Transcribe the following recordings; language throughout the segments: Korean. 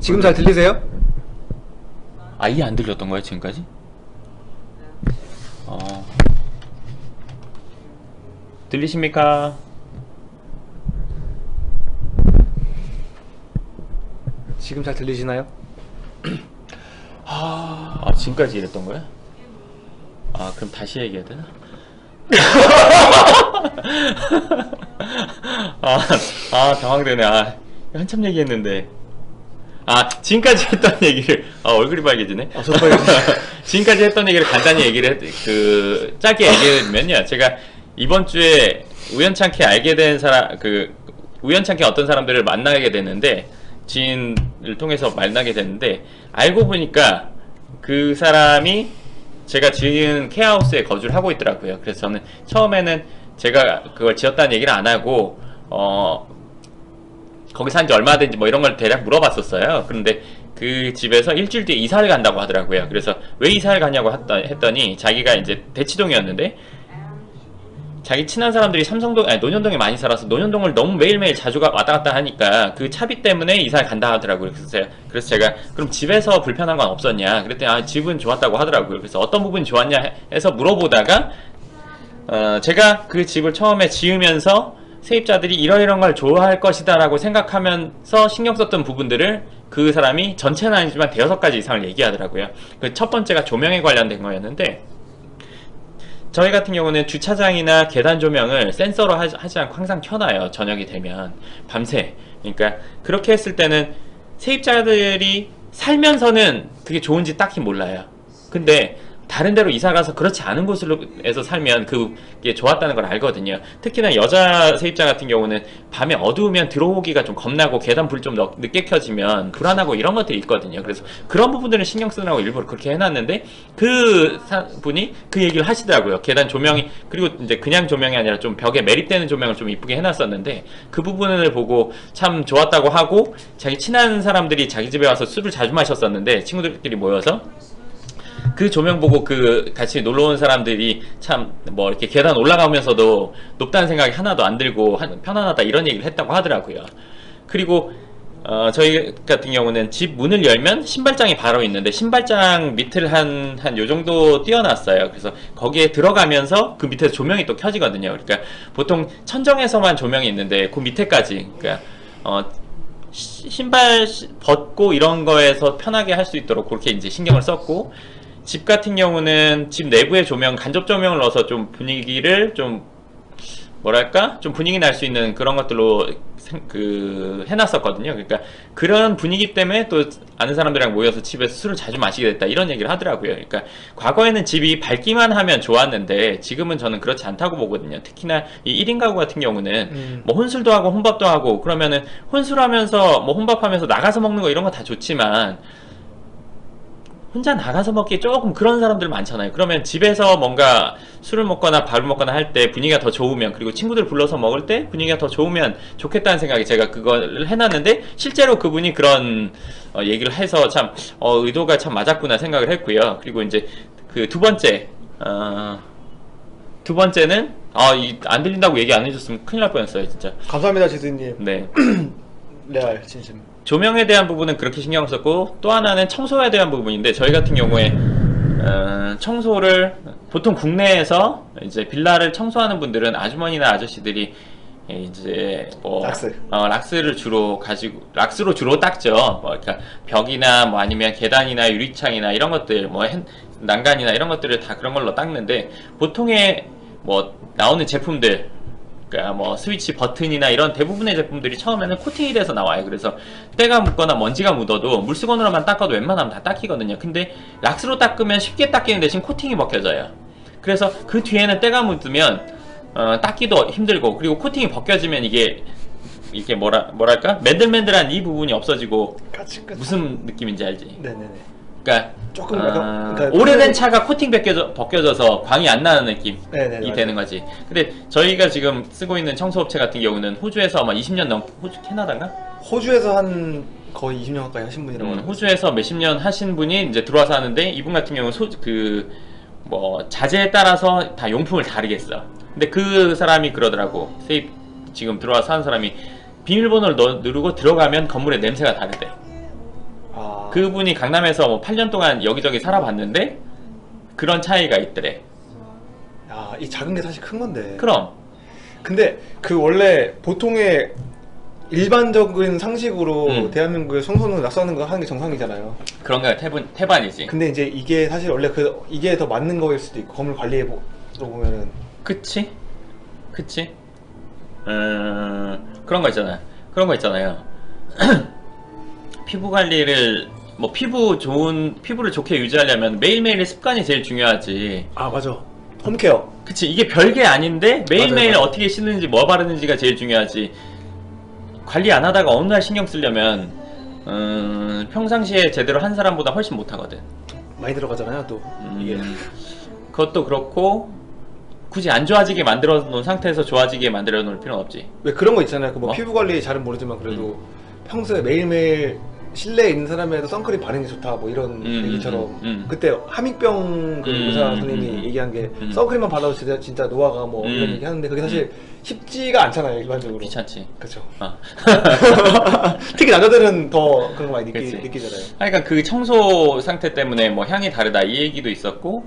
지금 잘 들리세요? 아예 안 들렸던 거야 지금까지? 들리십니까? 지금 잘 들리시나요? 지금까지 이랬던 거야? 그럼 다시 얘기해야 되나? 당황되네. 한참 얘기했는데. 지금까지 했던 얘기를, 얼굴이 빨개지네? 저도 빨개지네. 지금까지 했던 얘기를 간단히 짧게 얘기해드리면요. 제가 이번 주에 우연찮게 알게 된 우연찮게 어떤 사람들을 만나게 됐는데, 지인을 통해서 만나게 됐는데, 알고 보니까 그 사람이 제가 지은 케어하우스에 거주를 하고 있더라고요. 그래서 저는 처음에는 제가 그걸 지었다는 얘기를 안 하고, 거기 산지 얼마 된지 뭐 이런 걸 대략 물어봤었어요. 그런데 그 집에서 일주일 뒤에 이사를 간다고 하더라고요. 그래서 왜 이사를 가냐고 했더니 자기가 이제 대치동이었는데 자기 친한 사람들이 논현동에 많이 살아서 논현동을 너무 매일매일 자주 왔다 갔다 하니까 그 차비 때문에 이사를 간다 하더라고요. 그래서 제가 그럼 집에서 불편한 건 없었냐 그랬더니 집은 좋았다고 하더라고요. 그래서 어떤 부분이 좋았냐 해서 물어보다가 제가 그 집을 처음에 지으면서 세입자들이 이러이런 걸 좋아할 것이다 라고 생각하면서 신경 썼던 부분들을 그 사람이 전체는 아니지만 대여섯 가지 이상을 얘기하더라고요. 그 첫 번째가 조명에 관련된 거였는데, 저희 같은 경우는 주차장이나 계단 조명을 센서로 하지 않고 항상 켜놔요. 저녁이 되면 밤새. 그러니까 그렇게 했을 때는 세입자들이 살면서는 그게 좋은지 딱히 몰라요. 근데 다른 데로 이사가서 그렇지 않은 곳에서 살면 그게 좋았다는 걸 알거든요. 특히나 여자 세입자 같은 경우는 밤에 어두우면 들어오기가 좀 겁나고 계단 불 좀 늦게 켜지면 불안하고 이런 것들이 있거든요. 그래서 그런 부분들을 신경 쓰느라고 일부러 그렇게 해놨는데 그 분이 그 얘기를 하시더라고요. 계단 조명이, 그리고 이제 그냥 조명이 아니라 좀 벽에 매립되는 조명을 좀 이쁘게 해놨었는데 그 부분을 보고 참 좋았다고 하고, 자기 친한 사람들이 자기 집에 와서 술을 자주 마셨었는데 친구들끼리 모여서 그 조명 보고 같이 놀러 온 사람들이 참 뭐 이렇게 계단 올라가면서도 높다는 생각이 하나도 안 들고 편안하다 이런 얘기를 했다고 하더라고요. 그리고 저희 같은 경우는 집 문을 열면 신발장이 바로 있는데 신발장 밑을 한 요 정도 띄워놨어요. 그래서 거기에 들어가면서 그 밑에서 조명이 또 켜지거든요. 그러니까 보통 천정에서만 조명이 있는데 그 밑에까지, 그러니까 신발 벗고 이런 거에서 편하게 할 수 있도록 그렇게 이제 신경을 썼고, 집 같은 경우는 집 내부에 간접 조명을 넣어서 좀 분위기를 좀 분위기 날 수 있는 그런 것들로 해놨었거든요. 그러니까 그런 분위기 때문에 또 아는 사람들이랑 모여서 집에서 술을 자주 마시게 됐다 이런 얘기를 하더라고요. 그러니까 과거에는 집이 밝기만 하면 좋았는데 지금은 저는 그렇지 않다고 보거든요. 특히나 이 1인 가구 같은 경우는 뭐 혼술도 하고 혼밥도 하고 그러면은 혼술하면서 뭐 혼밥하면서 나가서 먹는 거 이런 거 다 좋지만 혼자 나가서 먹기 조금 그런 사람들 많잖아요. 그러면 집에서 뭔가 술을 먹거나 밥을 먹거나 할 때 분위기가 더 좋으면, 그리고 친구들 불러서 먹을 때 분위기가 더 좋으면 좋겠다는 생각에 제가 그걸 해놨는데, 실제로 그분이 그런 얘기를 해서 참 의도가 참 맞았구나 생각을 했고요. 그리고 이제 그 두 번째는 안 들린다고 얘기 안 해줬으면 큰일 날 뻔했어요 진짜. 감사합니다 지드님. 네. 레알 진심. 조명에 대한 부분은 그렇게 신경을 썼고, 또 하나는 청소에 대한 부분인데, 저희 같은 경우에 청소를 보통 국내에서 이제 빌라를 청소하는 분들은 아주머니나 아저씨들이 이제 락스를 주로 락스로 주로 닦죠. 그러니까 벽이나 뭐 아니면 계단이나 유리창이나 이런 것들, 난간이나 이런 것들을 다 그런 걸로 닦는데, 보통의 나오는 제품들, 그러니까 스위치 버튼이나 이런 대부분의 제품들이 처음에는 코팅이 돼서 나와요. 그래서 때가 묻거나 먼지가 묻어도 물수건으로만 닦아도 웬만하면 다 닦이거든요. 근데 락스로 닦으면 쉽게 닦이는 대신 코팅이 벗겨져요. 그래서 그 뒤에는 때가 묻으면 닦기도 힘들고, 그리고 코팅이 벗겨지면 이게 뭐랄까 맨들맨들한 이 부분이 없어지고, 무슨 느낌인지 알지? 네네네. 그러니까 조금 오래된 차가 코팅 벗겨져서 광이 안 나는 느낌이 되는 거지. 근데 저희가 지금 쓰고 있는 청소업체 같은 경우는 호주에서 아마 20년 호주 캐나다인가? 호주에서 한 거의 20년 가까이 하신 분이라고. 호주에서 몇십 년 하신 분이 이제 들어와서 하는데, 이분 같은 경우는 자재에 따라서 다 용품을 다르게 써. 근데 그 사람이 그러더라고. 지금 들어와서 하는 사람이 비밀번호를 누르고 들어가면 건물의 냄새가 다르대. 그분이 강남에서 뭐 8년 동안 여기저기 살아봤는데 그런 차이가 있더래. 야, 이 작은 게 사실 큰 건데. 그럼 근데 그 원래 보통의 일반적인 상식으로 대한민국에 성소는 낙서하는 거 하는 게 정상이잖아요. 그런 게 태반이지. 근데 이제 이게 사실 원래 이게 더 맞는 거일 수도 있고 건물 관리해 보면은. 그치? 그치? 그런 거 있잖아. 그런 거 있잖아요. 피부 관리를 뭐 피부를 좋게 유지하려면 매일매일의 습관이 제일 중요하지. 아 맞아. 홈케어. 그치, 이게 별게 아닌데 매일매일 맞아요. 어떻게 씻는지 뭐 바르는지가 제일 중요하지. 관리 안 하다가 어느 날 신경 쓰려면 평상시에 제대로 한 사람보다 훨씬 못하거든. 많이 들어가잖아요 또 이게. 그것도 그렇고 굳이 안 좋아지게 만들어 놓은 상태에서 좋아지게 만들어 놓을 필요는 없지. 왜 그런 거 있잖아요. 그 뭐 뭐? 피부 관리 잘은 모르지만 그래도 평소에 매일매일 실내에 있는 사람에도 선크림 바르는 게 좋다 뭐 이런 얘기처럼 그때 함익병 그 의사 선생님이 얘기한 게 선크림만 발라도 진짜 노화가 뭐 이런 얘기 하는데 그게 사실 쉽지가 않잖아요 일반적으로. 귀찮지. 그렇죠. 어. 특히 남자들은 더 그런 거 많이 그치. 느끼잖아요. 그러니까 그 청소 상태 때문에 뭐 향이 다르다 이 얘기도 있었고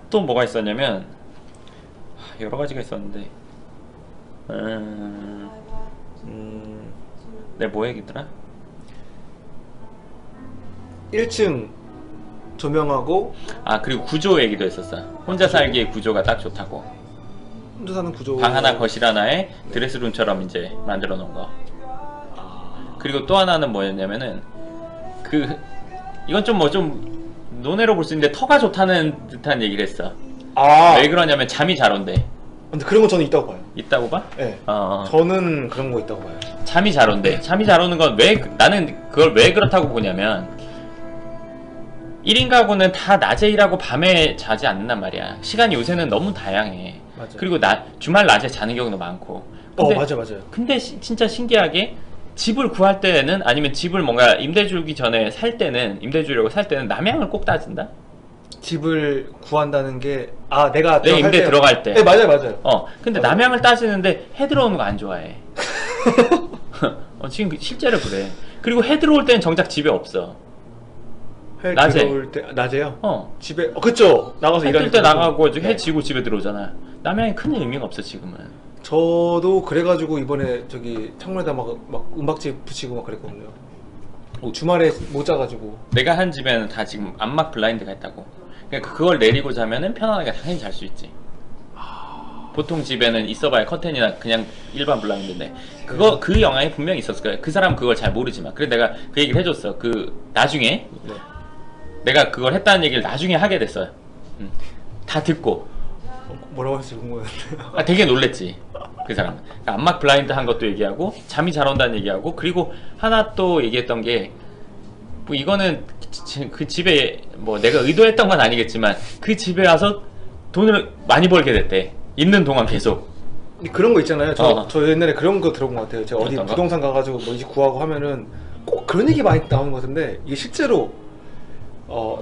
또 뭐가 있었냐면 여러 가지가 있었는데 내 뭐 얘기더라? 1층 조명하고 아 그리고 구조 얘기도 했었어. 혼자 살기에 구조가 딱 좋다고. 혼자 사는 구조. 방 하나 거실 하나에 드레스룸처럼 이제 만들어 놓은 거. 그리고 또 하나는 뭐였냐면은 이건 좀 뭐 좀 논외로 볼 수 있는데 터가 좋다는 듯한 얘기를 했어. 아 왜 그러냐면 잠이 잘 온대. 근데 그런 거 저는 있다고 봐요. 있다고 봐? 네. 어. 저는 그런 거 있다고 봐요. 잠이 잘 온대. 잠이 잘 오는 건 나는 그걸 왜 그렇다고 보냐면 1인 가구는 다 낮에 일하고 밤에 자지 않는단 말이야. 시간이 요새는 너무 다양해. 맞아요. 그리고 주말 낮에 자는 경우도 많고. 맞아요. 근데 진짜 신기하게 집을 구할 때는 아니면 집을 뭔가 임대 주기 전에 임대 주려고 살 때는 남향을 꼭 따진다? 집을 구한다는 게 내가 임대 들어갈 때. 네 맞아요. 근데 맞아요. 남향을 따지는데 해 들어오는 거 안 좋아해. 지금 실제로 그래. 그리고 해 들어올 때는 정작 집에 없어. 해 낮에. 들어올 때 낮에요? 집에 어. 그쵸. 나가서 해 뜰 일하니까 때 나가고 해 네. 지고 집에 들어오잖아. 남향이 큰 의미가 없어 지금은. 저도 그래가지고 이번에 저기 창문에다 막 은박지 붙이고 막 그랬거든요. 주말에 못 자가지고. 내가 한 집에는 다 지금 암막 블라인드가 있다고. 그러니까 그걸 내리고 자면은 편안하게 당연히 잘 수 있지. 보통 집에는 있어봐야 커튼이나 그냥 일반 블라인드인데 그 영향이 분명히 있었을 거야. 그 사람은 그걸 잘 모르지만. 그래서 내가 그 얘기를 해줬어. 나중에 네. 내가 그걸 했다는 얘기를 나중에 하게 됐어요. 다 듣고 뭐라고 했을지 궁금했는데. 되게 놀랬지 그 사람. 그러니까 암막 블라인드 한 것도 얘기하고 잠이 잘 온다는 얘기하고 그리고 하나 또 얘기했던 게 뭐 이거는 그 집에 뭐 내가 의도했던 건 아니겠지만 그 집에 와서 돈을 많이 벌게 됐대. 있는 동안 계속. 그런 거 있잖아요. 어. 저 옛날에 그런 거 들어본 것 같아요. 제가 어디 어떤 거? 부동산 가가지고 뭐 이 집 구하고 하면은 꼭 그런 얘기 많이 나오는 것 같은데 이게 실제로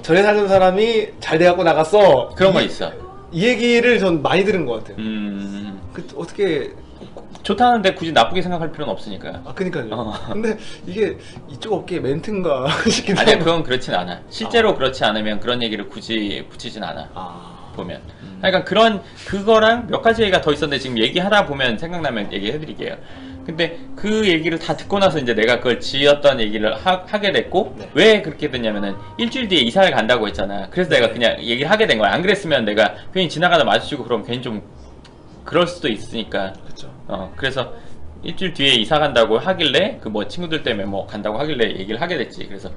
전에 살던 사람이 잘 돼갖고 나갔어. 그런 거 있어. 이 얘기를 전 많이 들은 것 같아요. 어떻게 좋다는데 굳이 나쁘게 생각할 필요는 없으니까. 그니까요. 근데 이게 이쪽 업계 멘트인가 싶긴 아니야, 하고. 그건 그렇진 않아. 실제로 그렇지 않으면 그런 얘기를 굳이 붙이진 않아. 보면. 그러니까 그거랑 몇 가지 얘기가 더 있었는데 지금 얘기하다 보면 생각나면 얘기해드릴게요. 근데 그 얘기를 다 듣고 나서 이제 내가 그걸 지었던 얘기를 하게 됐고, 네. 왜 그렇게 됐냐면은 일주일 뒤에 이사를 간다고 했잖아. 그래서 내가 그냥 얘기를 하게 된 거야. 안 그랬으면 내가 괜히 지나가다 마주치고 그러면 괜히 좀 그럴 수도 있으니까. 그쵸. 그래서 일주일 뒤에 이사 간다고 하길래 그 뭐 친구들 때문에 뭐 간다고 하길래 얘기를 하게 됐지. 그래서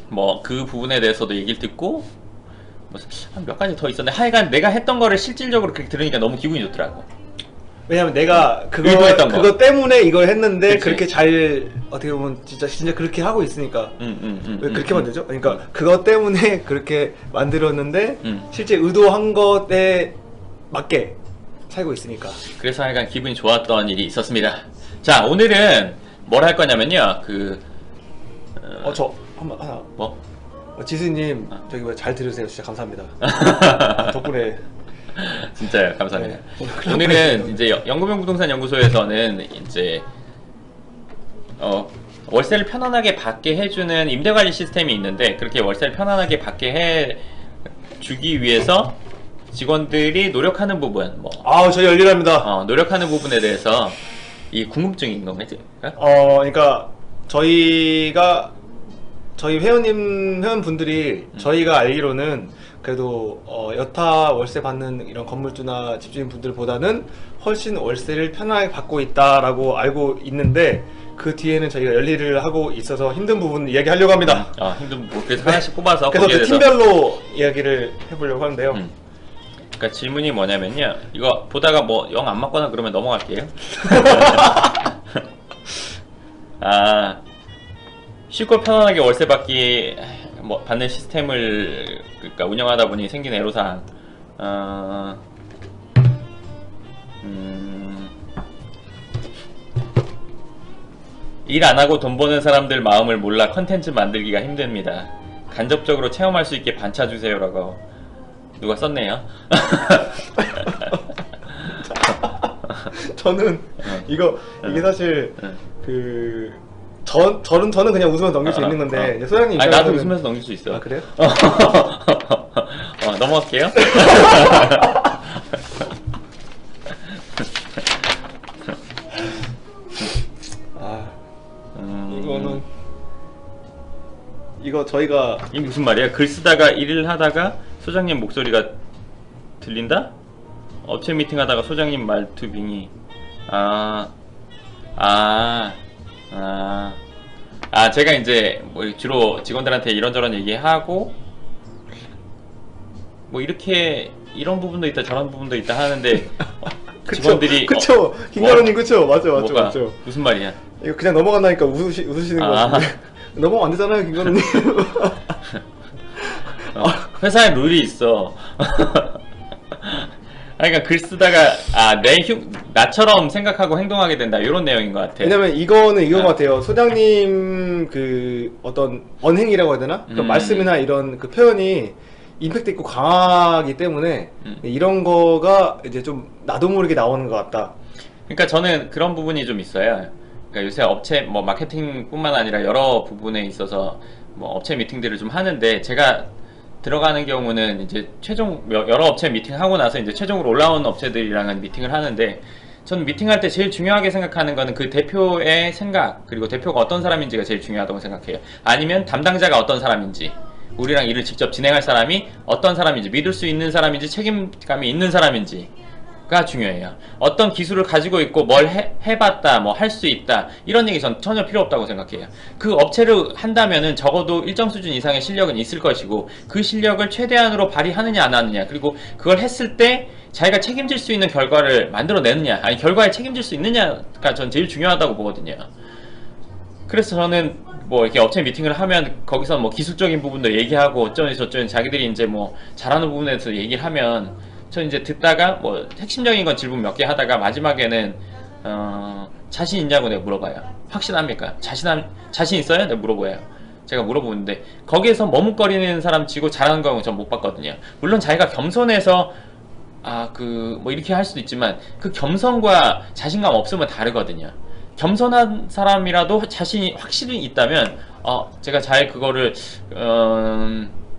뭐 그 부분에 대해서도 얘기를 듣고 뭐 몇 가지 더 있었는데 하여간 내가 했던 거를 실질적으로 그렇게 들으니까 너무 기분이 좋더라고. 왜냐면 내가 의도했던 거. 그거 때문에 이걸 했는데 그치. 그렇게 잘 어떻게 보면 진짜 그렇게 하고 있으니까 왜 그렇게 만들죠? 그러니까 그거 때문에 그렇게 만들었는데 실제 의도한 것에 맞게 살고 있으니까. 그래서 하여간 기분이 좋았던 일이 있었습니다. 자, 오늘은 뭘 할 거냐면요. 저 한번 하나. 뭐? 지수님 저기 잘 들으세요. 진짜 감사합니다. 덕분에. 진짜요. 감사합니다. 네. 오늘은 이제 영구명 부동산 연구소에서는 이제 월세를 편안하게 받게 해주는 임대관리 시스템이 있는데 그렇게 월세를 편안하게 받게 해 주기 위해서 직원들이 노력하는 부분 저희 열일합니다. 노력하는 부분에 대해서 이 궁금증인 거겠지? 그러니까 저희 회원분들이 저희가 알기로는 그래도 여타 월세 받는 이런 건물주나 집주인 분들보다는 훨씬 월세를 편하게 받고 있다라고 알고 있는데 그 뒤에는 저희가 열일을 하고 있어서 힘든 부분 이야기하려고 합니다. 힘든 부분 그래서 하나씩 뽑아서 그래서 그 팀별로 이야기를 해보려고 하는데요. 그러니까 질문이 뭐냐면요, 이거 보다가 뭐 영 안 맞거나 그러면 넘어갈게요. 쉽고 편안하게 월세 받기 받는 시스템을 그러니까 운영하다 보니 생긴 애로사항. 일 안 하고 돈 버는 사람들 마음을 몰라 컨텐츠 만들기가 힘듭니다. 간접적으로 체험할 수 있게 반차 주세요라고 누가 썼네요. 저는 이게 사실 저는 그냥 웃으면서 넘길 수 있는 건데 이제 소장님 나도 웃으면서 넘길 수 있어. 그래요? 넘어갈게요. 이거 저희가 이게 무슨 말이야? 글 쓰다가 일을 하다가 소장님 목소리가 들린다? 업체 미팅 하다가 소장님 말투 빙의. 제가 이제 주로 직원들한테 이런저런 얘기하고 이렇게 이런 부분도 있다 저런 부분도 있다 하는데 직원들이 그쵸 김가루님 그쵸 맞죠 무슨 말이야? 이거 그냥 넘어간다니까 웃으시는 거 같은데 넘어가면 안 되잖아요 김가루님. 회사에 룰이 있어. 그러니까 글 쓰다가 나처럼 생각하고 행동하게 된다 이런 내용인 것 같아. 왜냐면 이거는 이거 같아요. 소장님 그 어떤 언행이라고 해야 되나? 그 말씀이나 이런 그 표현이 임팩트 있고 강하기 때문에 이런 거가 이제 좀 나도 모르게 나오는 것 같다. 그러니까 저는 그런 부분이 좀 있어요. 그러니까 요새 업체 마케팅뿐만 아니라 여러 부분에 있어서 업체 미팅들을 좀 하는데 제가 들어가는 경우는 이제 여러 업체 미팅하고 나서 이제 최종으로 올라온 업체들이랑은 미팅을 하는데 저는 미팅할 때 제일 중요하게 생각하는 거는 그 대표의 생각 그리고 대표가 어떤 사람인지가 제일 중요하다고 생각해요. 아니면 담당자가 어떤 사람인지 우리랑 일을 직접 진행할 사람이 어떤 사람인지 믿을 수 있는 사람인지 책임감이 있는 사람인지가 중요해요. 어떤 기술을 가지고 있고 뭘 해봤다 할 수 있다 이런 얘기 전 전혀 필요 없다고 생각해요. 그 업체를 한다면은 적어도 일정 수준 이상의 실력은 있을 것이고 그 실력을 최대한으로 발휘하느냐 안 하느냐 그리고 그걸 했을 때 자기가 책임질 수 있는 결과를 만들어내느냐 아니 결과에 책임질 수 있느냐가 전 제일 중요하다고 보거든요. 그래서 저는 이렇게 업체 미팅을 하면 거기서 기술적인 부분도 얘기하고 어쩌니 저쩌니 자기들이 이제 잘하는 부분에 대해서 얘기를 하면 저는 이제 듣다가 핵심적인 건 질문 몇 개 하다가 마지막에는 자신 있냐고 내가 물어봐요. 확신합니까? 자신 있어요? 내가 물어봐요. 제가 물어보는데 거기에서 머뭇거리는 사람 치고 잘하는 거 전 못 봤거든요. 물론 자기가 겸손해서 이렇게 할 수도 있지만 그 겸손과 자신감 없으면 다르거든요. 겸손한 사람이라도 자신이 확실히 있다면 제가 잘 그거를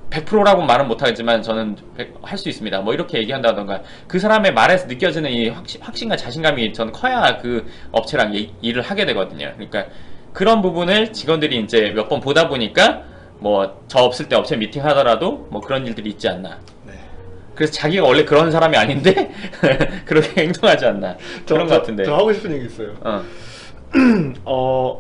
100%라고 말은 못하겠지만 저는 할 수 있습니다 이렇게 얘기한다던가 그 사람의 말에서 느껴지는 이 확신과 자신감이 저는 커야 그 업체랑 일을 하게 되거든요. 그러니까 그런 부분을 직원들이 이제 몇 번 보다 보니까 저 없을 때 업체 미팅 하더라도 그런 일들이 있지 않나. 그래서 자기가 원래 그런 사람이 아닌데 그렇게 행동하지 않나 그런 것 같은데. 저 하고 싶은 얘기 있어요.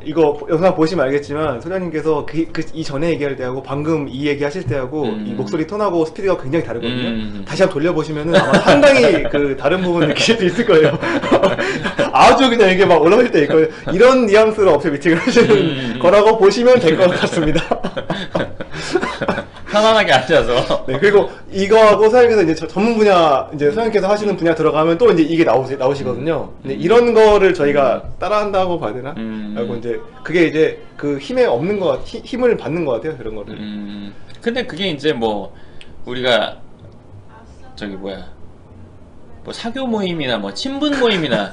이거 영상 보시면 알겠지만 소장님께서 이 전에 얘기할 때하고 방금 이 얘기 하실 때하고 이 목소리 톤하고 스피드가 굉장히 다르거든요. 다시 한번 돌려보시면은 아마 상당히 다른 부분 느끼실 수 있을 거예요. 아주 그냥 이게 막 올라갈 때 있거든요. 이런 뉘앙스로 업체 미팅을 하시는 거라고 보시면 될 것 같습니다. 편안하게 앉아서. 네, 그리고 이거하고 소장님께서 이제 전문 분야, 이제 소장님께서 하시는 분야 들어가면 또 이제 이게 나오시거든요. 근데 이런 거를 저희가 따라한다고 봐야 되나? 라고 이제, 그게 이제 그 힘을 받는 것 같아요, 그런 거를. 근데 그게 이제 우리가, 사교 모임이나 친분 모임이나,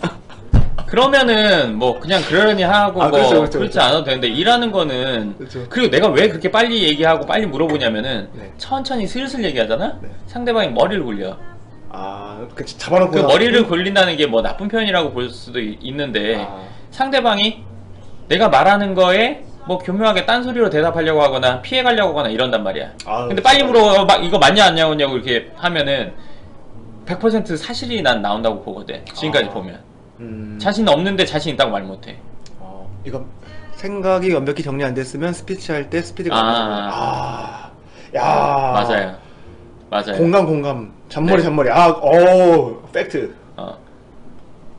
그러면은 뭐 그냥 그러려니 하고 뭐 그렇죠, 그렇죠, 그렇지 그렇죠. 않아도 되는데 일하는 거는 그렇죠. 그리고 내가 왜 그렇게 빨리 얘기하고 빨리 물어보냐면은 네. 천천히 슬슬 얘기하잖아. 네. 상대방이 머리를 굴려. 그 잡아놓고 그 머리를 굴린다는 게 뭐 나쁜 표현이라고 볼 수도 있는데 아. 상대방이 내가 말하는 거에 뭐 교묘하게 딴소리로 대답하려고 하거나 피해가려고 하거나 이런단 말이야. 근데 빨리 물어 이거 맞냐 안 냐고 이렇게 하면은 100% 사실이 난 나온다고 보거든. 지금까지 보면 자신 없는데 자신 있다고 말 못해. 이거 생각이 완벽히 정리 안 됐으면 스피치 할 때 스피드가 야 맞아요. 공감 네. 잔머리 팩트.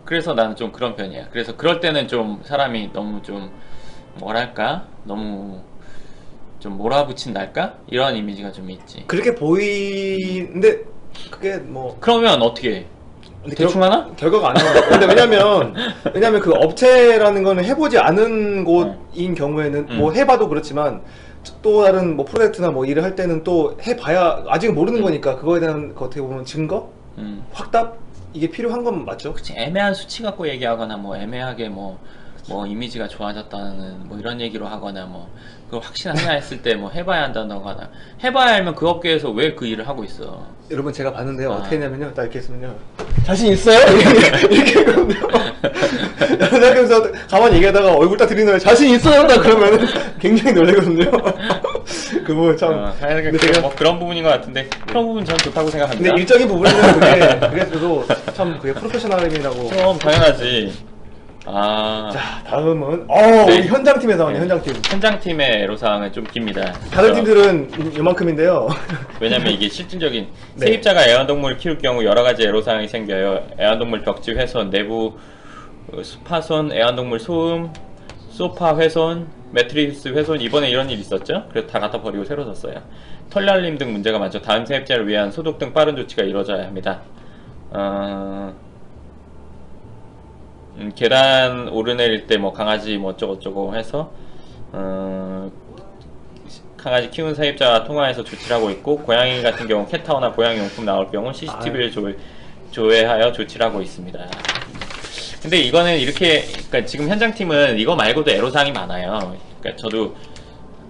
그래서 나는 좀 그런 편이야. 그래서 그럴 때는 좀 사람이 너무 좀 뭐랄까 너무 좀 몰아붙인달까 이런 이미지가 좀 있지. 그렇게 보이는데 그게 뭐 그러면 어떻게 해? 근데 대충 하나? 결과가 안 나와요. 근데 왜냐면 그 업체라는 거는 해보지 않은 곳인 경우에는 뭐 해봐도 그렇지만 또 다른 뭐 프로젝트나 뭐 일을 할 때는 또 해봐야 아직 모르는 거니까 그거에 대한 그 어떻게 보면 증거, 확답 이게 필요한 건 맞죠? 그치. 애매한 수치 갖고 얘기하거나 뭐 애매하게 뭐 이미지가 좋아졌다는 뭐 이런 얘기로 하거나 뭐 그걸 확신하냐 했을 때 뭐 해봐야 한다고 하나. 해봐야 알면 그 업계에서 왜 그 일을 하고 있어. 여러분 제가 봤는데요. 어떻게 했냐면요. 딱 이렇게 했으면요. 자신 있어요? 이렇게 했거든요. 그래서 가만히 얘기하다가 얼굴 딱 들이는 자신 있어요? 딱 그러면은 굉장히 놀라거든요. 그거 참. 근데 제가 뭐 그런 부분인 것 같은데 그런 부분 전 좋다고 생각합니다. 근데 일적인 부분에는 그래도 참 그게 프로페셔널함이라고. 그럼 당연하지. 자 다음은 네. 우리 현장팀에서 나오네. 현장팀. 현장팀의 애로사항은 좀 깁니다. 다른 팀들은 요만큼인데요. 왜냐면 이게 실질적인 네. 세입자가 애완동물을 키울 경우 여러가지 애로사항이 생겨요. 애완동물 벽지 훼손, 내부 파손, 애완동물 소음, 소파 훼손, 매트리스 훼손. 이번에 이런 일 있었죠? 그래서 다 갖다 버리고 새로 샀어요. 털날림 등 문제가 많죠. 다음 세입자를 위한 소독 등 빠른 조치가 이루어져야 합니다. 계단 오르내릴 때 뭐 강아지 뭐 어쩌고저쩌고 해서 강아지 키우는 사입자와 통화해서 조치를 하고 있고, 고양이 같은 경우 캣타워나 고양이 용품 나올 경우 CCTV를 조회하여 조치를 하고 있습니다. 근데 이거는 이렇게, 그러니까 지금 현장팀은 이거 말고도 애로사항이 많아요. 그러니까 저도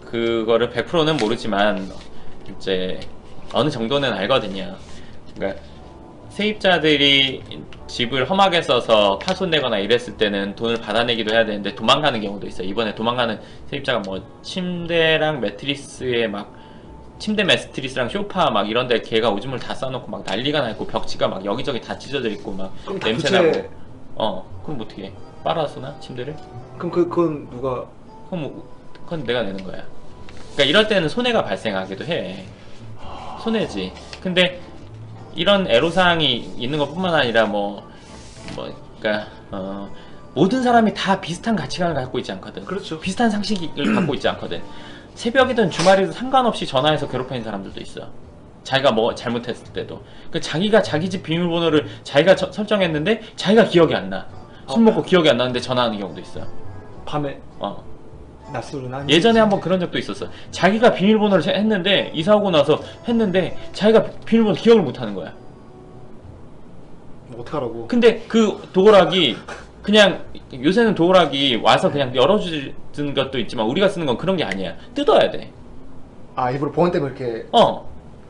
그거를 100%는 모르지만 이제 어느 정도는 알거든요. 그러니까 세입자들이 집을 험하게 써서 파손되거나 이랬을 때는 돈을 받아내기도 해야 되는데 도망가는 경우도 있어요. 이번에 도망가는 세입자가 뭐 침대랑 매트리스에 막 침대 매트리스랑 소파 막 이런데 걔가 오줌을 다 싸놓고 막 난리가 나 있고 벽지가 막 여기저기 다 찢어져 있고 막 냄새나고. 그럼 어떻게 해? 빨아서나 침대를? 그럼 그건 누가? 그건 내가 내는 거야. 그러니까 이럴 때는 손해가 발생하기도 해. 손해지. 근데 이런 애로사항이 있는 것 뿐만 아니라 그러니까 모든 사람이 다 비슷한 가치관을 갖고 있지 않거든. 그렇죠. 비슷한 상식을 갖고 있지 않거든. 새벽이든 주말이든 상관없이 전화해서 괴롭히는 사람들도 있어. 자기가 뭐 잘못했을 때도. 자기가 자기 집 비밀번호를 자기가 설정했는데 자기가 기억이 안 나. 술 먹고 기억이 안 나는데 전화하는 경우도 있어. 밤에? 낮술은 예전에 한번 그런 적도 있었어. 자기가 비밀번호를 했는데 이사 오고 나서 했는데 자기가 비밀번호 기억을 못 하는 거야. 뭐 어떡하라고. 근데 그 도어락이 그냥 요새는 도어락이 와서 그냥 열어주는 것도 있지만 우리가 쓰는 건 그런 게 아니야. 뜯어야 돼. 일부러 보안 때문에 이렇게.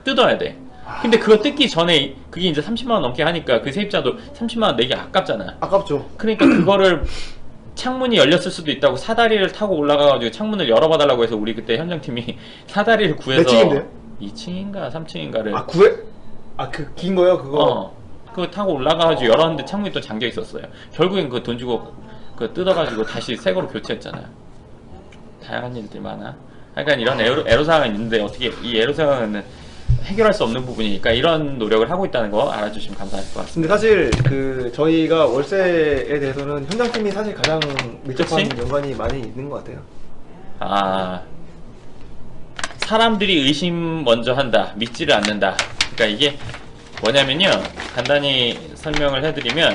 뜯어야 돼. 근데 그거 뜯기 전에 그게 이제 30만원 넘게 하니까 그 세입자도 30만원 내기 아깝잖아. 아깝죠. 그러니까 그거를 창문이 열렸을 수도 있다고 사다리를 타고 올라가가지고 창문을 열어봐달라고 해서 우리 그때 현장팀이 사다리를 구해서 몇 층인데요? 2층인가 3층인가를 그 긴 거요? 그거? 그거 타고 올라가가지고 열었는데 창문이 또 잠겨 있었어요. 결국엔 그 돈 주고 그거 뜯어가지고 다시 새 거로 교체했잖아요. 다양한 일들이 많아. 그러니까 이런 애로사항이 있는데 어떻게 이 애로사항은 해결할 수 없는 부분이니까 이런 노력을 하고 있다는 거 알아주시면 감사할 것 같습니다. 근데 사실 저희가 월세에 대해서는 현장팀이 사실 가장 밀접한 그치? 연관이 많이 있는 것 같아요. 사람들이 의심 먼저 한다, 믿지를 않는다. 그러니까 이게 뭐냐면요, 간단히 설명을 해드리면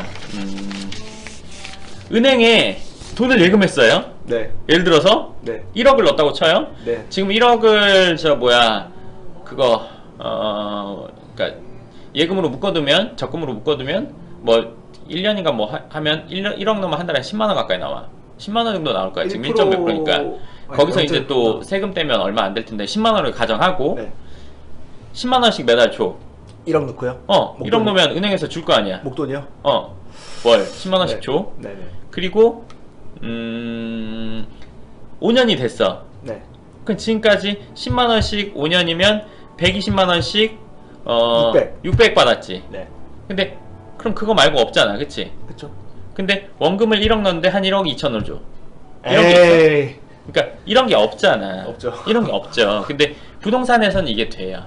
은행에 돈을 예금했어요. 네. 예를 들어서 네. 1억을 넣었다고 쳐요. 네. 지금 1억을 그러니까 예금으로 묶어두면 적금으로 묶어두면 뭐 1년인가 뭐 하면 1억 넣으면 한 달에 10만원 가까이 나와. 10만원 정도 나올 거야. 지금 1% 1.몇%니까. 거기서 이제 또 0.6%. 세금 떼면 얼마 안 될 텐데 10만원을 가정하고 네. 10만원씩 매달 줘. 1억 넣고요? 1억 넣으면 은행에서 줄 거 아니야. 목돈이요? 월 10만원씩 네. 줘. 네네. 그리고 5년이 됐어. 네. 그럼 지금까지 10만원씩 5년이면 120만원씩 600 받았지. 네. 근데 그럼 그거 말고 없잖아, 그치? 그쵸. 근데 원금을 1억 넣는데 한 1억 2천을 줘. 에이. 그러니까 이런 게 없잖아. 없죠. 이런 게 없죠. 근데 부동산에서는 이게 돼요.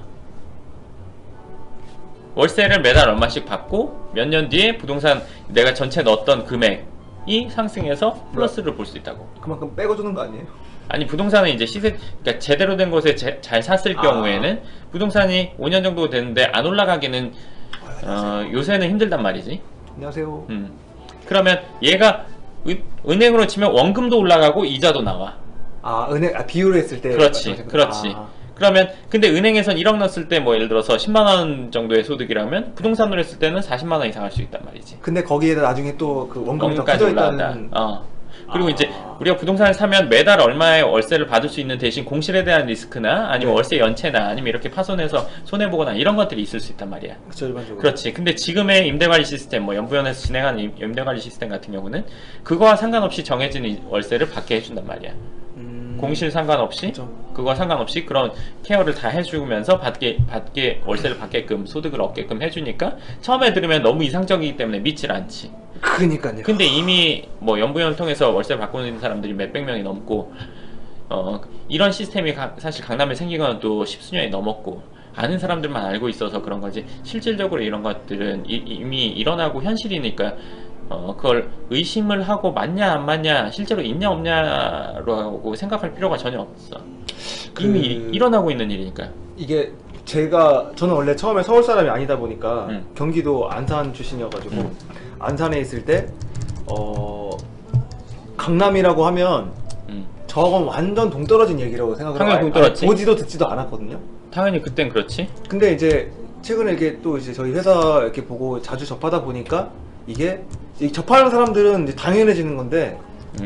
월세를 매달 얼마씩 받고 몇 년 뒤에 부동산 내가 전체 넣었던 금액이 상승해서 플러스를 볼 수 있다고. 그만큼 빼고 주는 거 아니에요? 아니 부동산은 이제 시세, 그러니까 제대로 된 곳에 잘 샀을 경우에는 부동산이 5년 정도 됐는데 안 올라가기는 요새는 힘들단 말이지. 안녕하세요. 그러면 얘가 은행으로 치면 원금도 올라가고 이자도 나와. 비율을 했을 때. 그렇지, 그렇지. 그러면 근데 은행에선 1억 넣었을 때 뭐 예를 들어서 10만원 정도의 소득이라면 부동산으로 했을 때는 40만원 이상 할 수 있단 말이지. 근데 거기에다 나중에 또 그 원금이 더 원금까지 커져 올라간다. 있다는. 그리고 이제 우리가 부동산을 사면 매달 얼마의 월세를 받을 수 있는 대신 공실에 대한 리스크나 아니면 네. 월세 연체나 아니면 이렇게 파손해서 손해보거나 이런 것들이 있을 수 있단 말이야. 그쵸, 일반적으로. 그렇지. 근데 지금의 임대관리 시스템, 뭐 연부연에서 진행하는 임대관리 시스템 같은 경우는 그거와 상관없이 정해진 월세를 받게 해준단 말이야. 공실 상관없이, 그쵸. 그거와 상관없이 그런 케어를 다 해주면서 월세를 받게끔 소득을 얻게끔 해주니까 처음에 들으면 너무 이상적이기 때문에 믿질 않지. 그니까요. 근데 이미 뭐 연부연을 통해서 월세를 받고 있는 사람들이 몇백 명이 넘고 이런 시스템이 사실 강남에 생긴 건 또 십수년이 넘었고 아는 사람들만 알고 있어서 그런 거지 실질적으로 이런 것들은 이미 일어나고 현실이니까 그걸 의심을 하고 맞냐 안 맞냐 실제로 있냐 없냐라고 생각할 필요가 전혀 없어. 이미 일어나고 있는 일이니까. 이게 저는 원래 처음에 서울 사람이 아니다 보니까 경기도 안산 출신이어가지고 안산에 있을 때 강남이라고 하면 저건 완전 동떨어진 얘기라고 생각을 당연히 하고 동떨어졌지. 보지도 듣지도 않았거든요. 당연히 그땐 그렇지. 근데 이제 최근에 이렇게 또 이제 저희 회사 이렇게 보고 자주 접하다 보니까 이게 접하는 사람들은 이제 당연해지는 건데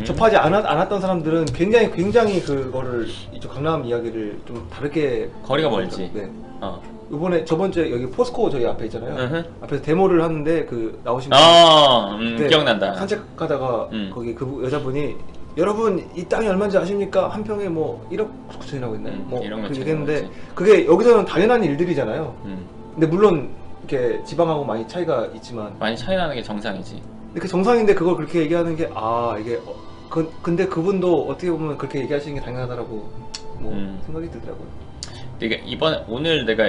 접하지 않았던 사람들은 굉장히 그거를 이쪽 강남 이야기를 좀 다르게 거리가 멀지. 네. 어. 이번에 저번 주에 여기 포스코 저희 앞에 있잖아요. 으흠. 앞에서 데모를 하는데 그 나오신 분 그때 기억난다. 산책하다가 거기 그 여자분이 여러분 이 땅이 얼마인지 아십니까? 한 평에 뭐 1억 9천이라고 했나요? 뭐 이런 거 그렇게 얘기했는데 찾아보지. 그게 여기서는 당연한 일들이잖아요. 음. 근데 물론 이렇게 지방하고 많이 차이가 있지만 많이 차이 나는 게 정상이지. 근데 그 정상인데 그걸 그렇게 얘기하는 게 이게 근데 그분도 어떻게 보면 그렇게 얘기하시는 게 당연하다라고 뭐 생각이 들더라고요. 이게 오늘 내가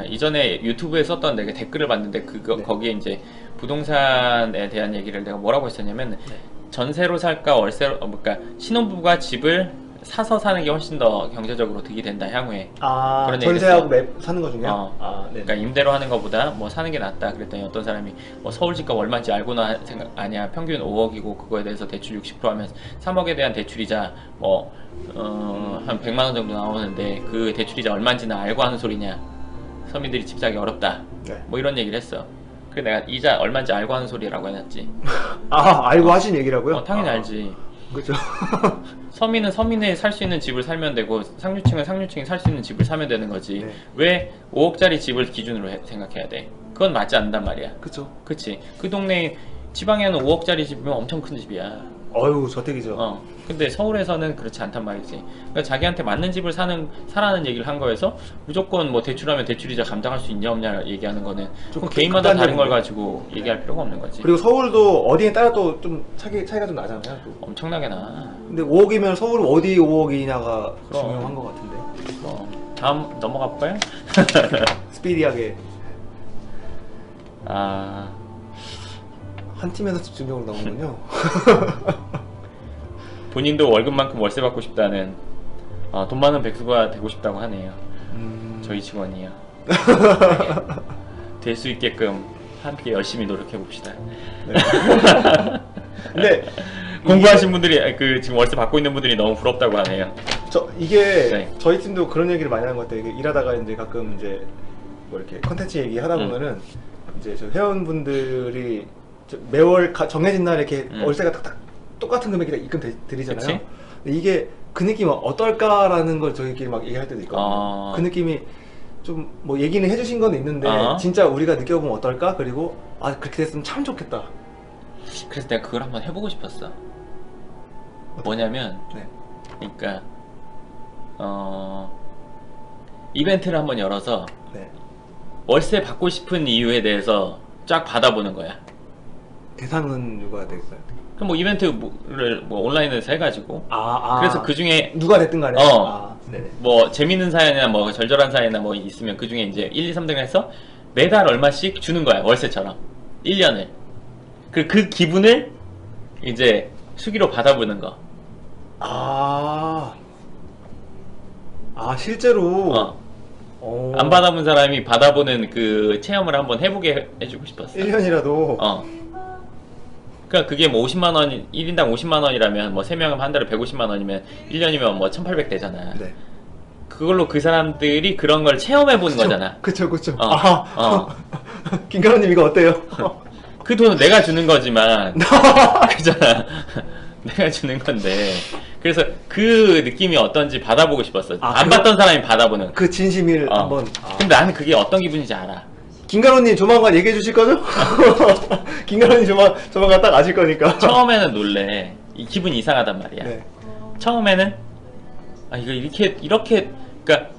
이전에 유튜브에 썼던 내가 댓글을 봤는데 네. 거기에 이제 부동산에 대한 얘기를 내가 뭐라고 했었냐면 네. 전세로 살까 월세로 그러니까 신혼부부가 집을 사서 사는 게 훨씬 더 경제적으로 득이 된다 향후에. 그런 전세하고 사는 거 중에요? 네. 그러니까 임대로 하는 것보다 뭐 사는 게 낫다 그랬더니 어떤 사람이 뭐 서울 집값 얼마인지 알고나 아냐 평균 5억이고 그거에 대해서 대출 60% 하면 3억에 대한 대출이자 뭐 한 100만 원 정도 나오는데 그 대출이자 얼마인지는 알고 하는 소리냐 서민들이 집 사기 어렵다 네. 뭐 이런 얘기를 했어. 그래 내가 이자 얼마인지 알고 하는 소리라고 해놨지. 알고 하신 얘기라고요? 당연히 알지. 그렇죠. 서민은 서민이 살 수 있는 집을 살면 되고 상류층은 상류층이 살 수 있는 집을 사면 되는 거지. 네. 왜 5억짜리 집을 기준으로 생각해야 돼? 그건 맞지 않는단 말이야. 그렇죠. 그치? 그 동네 지방에는 5억짜리 집이면 엄청 큰 집이야. 어휴 저택이죠. 근데 서울에서는 그렇지 않단 말이지. 그러니까 자기한테 맞는 집을 사라는 얘기를 한 거에서 무조건 뭐 대출하면 대출이자 감당할 수 있냐 없냐 얘기하는 거는 좀 개인마다 다른 걸 극단적인데. 가지고 얘기할 필요가 없는 거지. 그리고 서울도 어디에 따라 또 좀 차이가 좀 나잖아요. 또. 엄청나게 나. 근데 5억이면 서울 어디 5억이냐가 그럼. 중요한 것 같은데. 다음 넘어가 볼까요? 스피디하게 아. 한 팀에서 집중적으로 나오는군요. 본인도 월급만큼 월세 받고 싶다는 돈 많은 백수가 되고 싶다고 하네요. 저희 직원이요. 될 수 있게끔 함께 열심히 노력해 봅시다. 네. 근데 공부하신 분들이 지금 월세 받고 있는 분들이 너무 부럽다고 하네요. 이게 네. 저희 팀도 그런 얘기를 많이 하는 것 같아요. 이게 일하다가 이제 가끔 이제 뭐 이렇게 컨텐츠 얘기 하다 보면은 이제 저 회원분들이 매월 정해진 날 이렇게 월세가 딱딱 똑같은 금액이 다 입금 드리잖아요. 그치? 근데 이게 그 느낌은 어떨까라는 걸 저희끼리 막 얘기할 때도 있거든요. 아. 그 느낌이 좀 뭐 얘기는 해주신 건 있는데 진짜 우리가 느껴보면 어떨까? 그리고 아 그렇게 됐으면 참 좋겠다. 그래서 내가 그걸 한번 해보고 싶었어. 뭐냐면 네. 그러니까 이벤트를 한번 열어서 네. 월세 받고 싶은 이유에 대해서 쫙 받아보는 거야. 대상은 누가 되겠어요? 그럼 뭐 이벤트를 뭐 온라인에서 해가지고 그래서 그 중에 누가 됐든 간에 네네. 뭐 재밌는 사연이나 뭐 절절한 사연이나 뭐 있으면 그 중에 이제 1, 2, 3등을 해서 매달 얼마씩 주는 거야. 월세처럼 1년을. 그 기분을 이제 수기로 받아보는 거. 실제로 안 받아본 사람이 받아보는 그 체험을 한번 해보게 해주고 싶었어. 1년이라도 그러니까 그게 뭐 50만원 1인당 50만원이라면 뭐 3명은 한 달에 150만원이면 1년이면 뭐 1800 되잖아. 네. 그걸로 그 사람들이 그런 걸 체험해보는 거잖아. 그쵸. 김가루님 이거 어때요? 그 돈은 내가 주는 거지만 그잖아. 내가 주는 건데. 그래서 그 느낌이 어떤지 받아보고 싶었어. 안 받던 사람이 받아보는 그 진심을 한번. 근데 나는 그게 어떤 기분인지 알아. 김가루님 조만간 얘기해 주실 거죠? 김가루님 조만간 딱 아실 거니까. 처음에는 놀래. 이 기분이 이상하단 말이야. 네. 처음에는 이거 이렇게 그러니까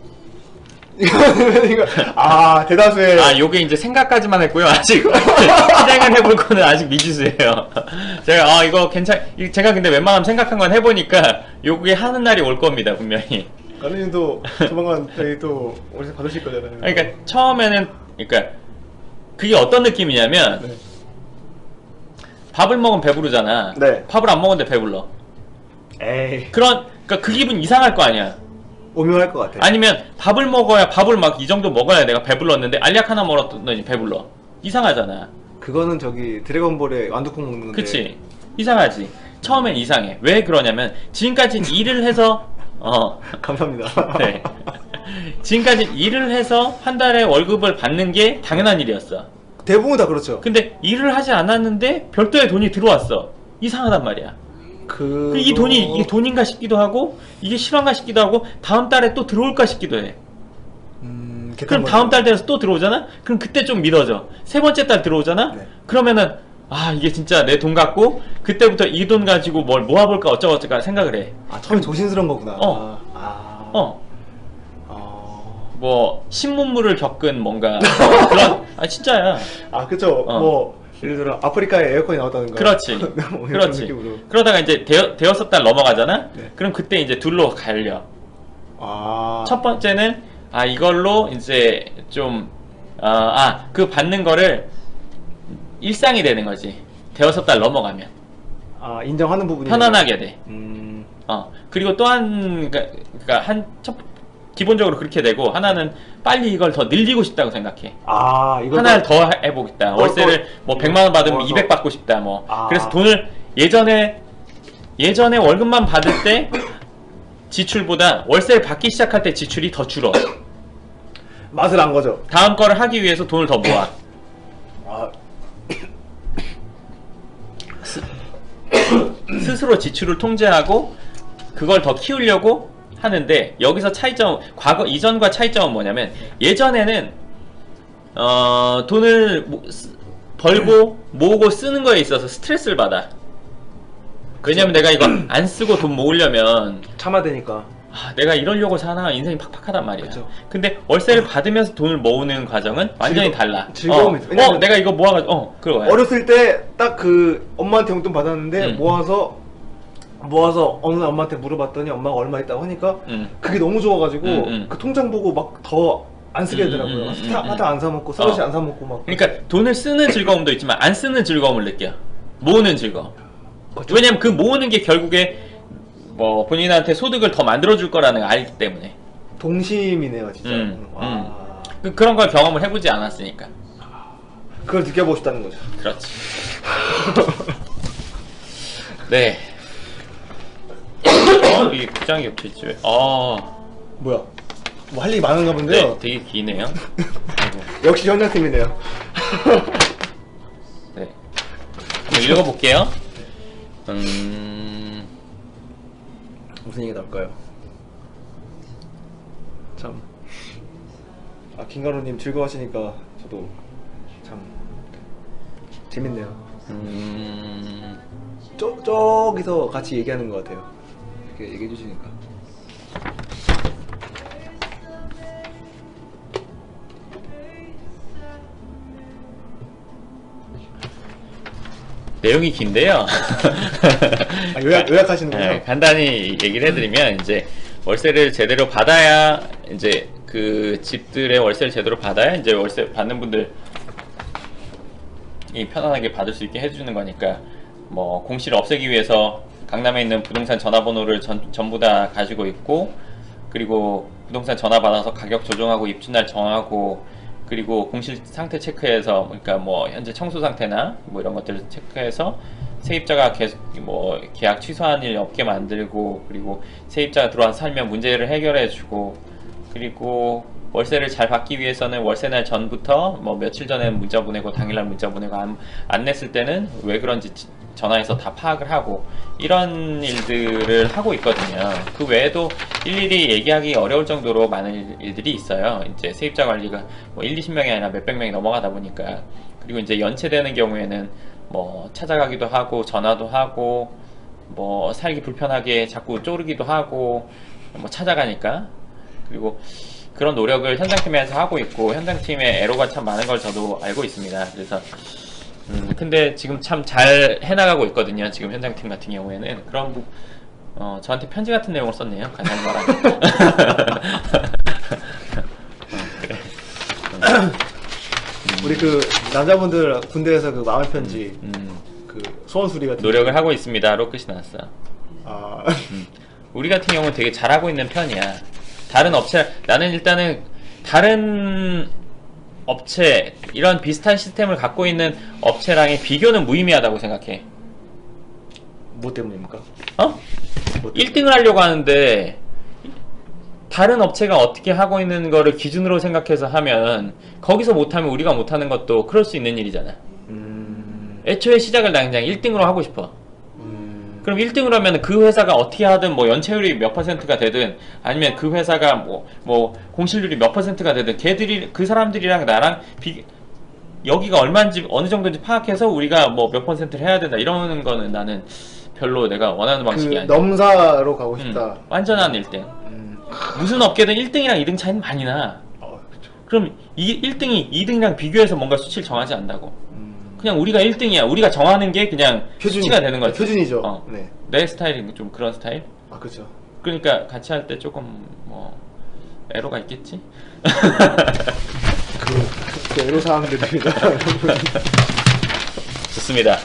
대다수의 요게 이제 생각까지만 했고요. 아직 실행을 해볼 거는 아직 미지수예요. 제가 이거 제가 근데 웬만하면 생각한 건 해보니까 요게 하는 날이 올 겁니다 분명히. 가루님도 조만간 저희 또 월세 받으실 거잖아요. 그러니까 처음에는 그러니까 그게 어떤 느낌이냐면 네. 밥을 먹으면 배부르잖아. 네. 밥을 안 먹었는데 배불러. 에이. 그러니까 그 기분 이상할 거 아니야. 오묘할 것 같아요. 아니면 밥을 먹어야 밥을 막 이 정도 먹어야 내가 배불렀는데 알약 하나 먹었더니 배불러. 이상하잖아. 그거는 저기 드래곤볼에 완두콩 먹는 건데. 그치. 이상하지. 처음엔 이상해. 왜 그러냐면 지금까지 일을 해서 감사합니다. 네. 지금까지 일을 해서 한 달에 월급을 받는 게 당연한 일이었어. 대부분 다 그렇죠. 근데 일을 하지 않았는데 별도의 돈이 들어왔어. 이상하단 말이야. 이 돈이 이게 돈인가 싶기도 하고 이게 실화인가 싶기도 하고 다음 달에 또 들어올까 싶기도 해. 그럼 다음 달 돼서 또 들어오잖아? 그럼 그때 좀 믿어져. 세 번째 달 들어오잖아? 네. 그러면은 이게 진짜 내 돈 같고 그때부터 이 돈 가지고 뭘 모아볼까 어쩌고저쩌고 생각을 해. 처음에 조심스러운 거구나. 뭐 신문물을 겪은 뭔가 그런 진짜야. 그쵸. 뭐 예를 들어 아프리카에 에어컨이 나왔다는 거. 그렇지. 그렇지. 그러다가 이제 대여섯 달 넘어가잖아? 네. 그럼 그때 이제 둘로 갈려. 아. 첫 번째는 이걸로 이제 좀 그 받는 거를 일상이 되는 거지. 대여섯 달 넘어가면. 인정하는 부분이 편안하게 돼. 그리고 또 그러니까 기본적으로 그렇게 되고 하나는 빨리 이걸 더 늘리고 싶다고 생각해. 하나를 더 해보겠다. 월세를 뭐 100만 원 받으면 200 받고 싶다. 뭐 그래서 돈을 예전에 월급만 받을 때 지출보다 월세를 받기 시작할 때 지출이 더 줄어. 맛을 안 거죠. 다음 거를 하기 위해서 돈을 더 모아. 스스로 지출을 통제하고 그걸 더 키우려고 하는데 여기서 차이점, 과거 이전과 차이점은 뭐냐면 예전에는 돈을 벌고 모으고 쓰는 거에 있어서 스트레스를 받아. 왜냐면 내가 이거 안 쓰고 돈 모으려면 참아대니까. 내가 이러려고 사나 인생이 팍팍하단 말이야. 그쵸. 근데 월세를 받으면서 돈을 모으는 과정은 완전히 달라. 즐거움이 있어. 내가 이거 모아가지고 그거야. 어렸을 때 딱 그 엄마한테 용돈 받았는데 모아서 어느 날 엄마한테 물어봤더니 엄마가 얼마 있다고 하니까 그게 너무 좋아가지고 그 통장 보고 막 더 안 쓰게 되더라고요. 스타바타 안 사먹고 서울시 안 사먹고 막. 그러니까 돈을 쓰는 즐거움도 있지만 안 쓰는 즐거움을 느껴. 모으는 즐거움. 왜냐면 그 모으는 게 결국에 뭐 본인한테 소득을 더 만들어줄 거라는 걸 알기 때문에. 동심이네요 진짜. 그런 걸 경험을 해보지 않았으니까. 그걸 느껴보고 싶다는 거죠. 그렇지. 네. 이게 국장이 겹쳐있지 왜? 뭐야? 뭐 할 일이 많은가 본데요? 네, 되게 기네요. 역시 현장팀이네요. 네. 읽어볼게요. 무슨 얘기 나올까요? 참. 김가루님 즐거워하시니까 저도 참 재밌네요. 저기서 같이 얘기하는 것 같아요. 이렇게 얘기해 주시니까. 내용이 긴데요. 요약하시는군요. 네, 간단히 얘기를 해드리면 이제 월세를 제대로 받아야 이제 그 집들의 월세를 제대로 받아야 이제 월세 받는 분들이 편안하게 받을 수 있게 해주는 거니까 뭐 공시를 없애기 위해서 강남에 있는 부동산 전화번호를 전부 다 가지고 있고 그리고 부동산 전화 받아서 가격 조정하고 입주날 정하고 그리고 공실 상태 체크해서 그러니까 뭐 현재 청소 상태나 뭐 이런 것들을 체크해서 세입자가 계속 뭐 계약 취소한 일 없게 만들고 그리고 세입자가 들어와서 살면 문제를 해결해주고 그리고 월세를 잘 받기 위해서는 월세날 전부터 뭐 며칠 전에 문자 보내고 당일날 문자 보내고 안 냈을 때는 왜 그런지 전화해서 다 파악을 하고 이런 일들을 하고 있거든요. 그 외에도 일일이 얘기하기 어려울 정도로 많은 일들이 있어요. 이제 세입자 관리가 뭐 20명이 아니라 몇백 명이 넘어가다 보니까 그리고 이제 연체되는 경우에는 뭐 찾아가기도 하고 전화도 하고 뭐 살기 불편하게 자꾸 쪼르기도 하고 뭐 찾아가니까 그리고 그런 노력을 현장팀에서 하고 있고 현장팀의 애로가 참 많은 걸 저도 알고 있습니다. 그래서 근데 지금 참 잘 해나가고 있거든요. 지금 현장팀 같은 경우에는 그런 저한테 편지 같은 내용을 썼네요. 간단히 말하면. 그래. 우리 그 남자분들 군대에서 그 마음의 편지 그 소원 수리 같은 노력을 하고 있습니다로 끝이 났어. 우리 같은 경우는 되게 잘하고 있는 편이야. 다른 업체 나는 일단은 다른 업체 이런 비슷한 시스템을 갖고 있는 업체랑의 비교는 무의미하다고 생각해. 뭐 때문입니까? 어? 1등을 하려고 하는데 다른 업체가 어떻게 하고 있는 거를 기준으로 생각해서 하면 거기서 못하면 우리가 못하는 것도 그럴 수 있는 일이잖아. 애초에 시작을 나 그냥 1등으로 하고 싶어. 그럼 1등을 하면 그 회사가 어떻게 하든 뭐 연체율이 몇 %가 되든 아니면 그 회사가 뭐 공실률이 몇 %가 되든 걔들이 그 사람들이랑 나랑 여기가 얼마인지 어느 정도인지 파악해서 우리가 뭐 몇 %를 해야 된다 이러는 거는 나는 별로 내가 원하는 방식이 그 아니야. 넘사로 가고 싶다. 완전한 1등. 무슨 업계든 1등이랑 2등 차이는 많이 나. 그럼 1등이 2등이랑 비교해서 뭔가 수치를 정하지 않는다고. 그냥 우리가 1등이야. 우리가 정하는 게 그냥 수치가 되는 거지. 표준이죠. 네. 내 스타일이 좀 그런 스타일? 그렇죠. 그러니까 같이 할 때 조금 뭐 애로가 있겠지? 그 애로 사항들입니다. 좋습니다.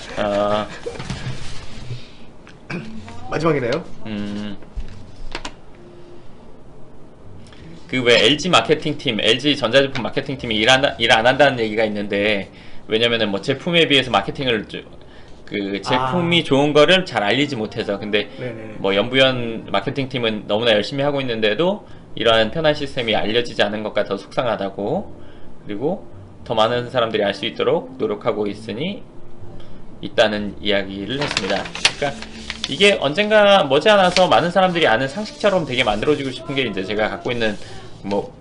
마지막이네요. 그 왜 LG 마케팅팀, LG 전자제품 마케팅팀이 일 안 한다는 얘기가 있는데 왜냐면은 뭐 제품에 비해서 마케팅을 그 제품이 좋은 거를 잘 알리지 못해서 근데 네네. 뭐 연부연 마케팅팀은 너무나 열심히 하고 있는데도 이러한 편한 시스템이 알려지지 않은 것과 더 속상하다고 그리고 더 많은 사람들이 알 수 있도록 노력하고 있다는 이야기를 했습니다. 그러니까 이게 언젠가 머지않아서 많은 사람들이 아는 상식처럼 되게 만들어지고 싶은 게 이제 제가 갖고 있는 뭐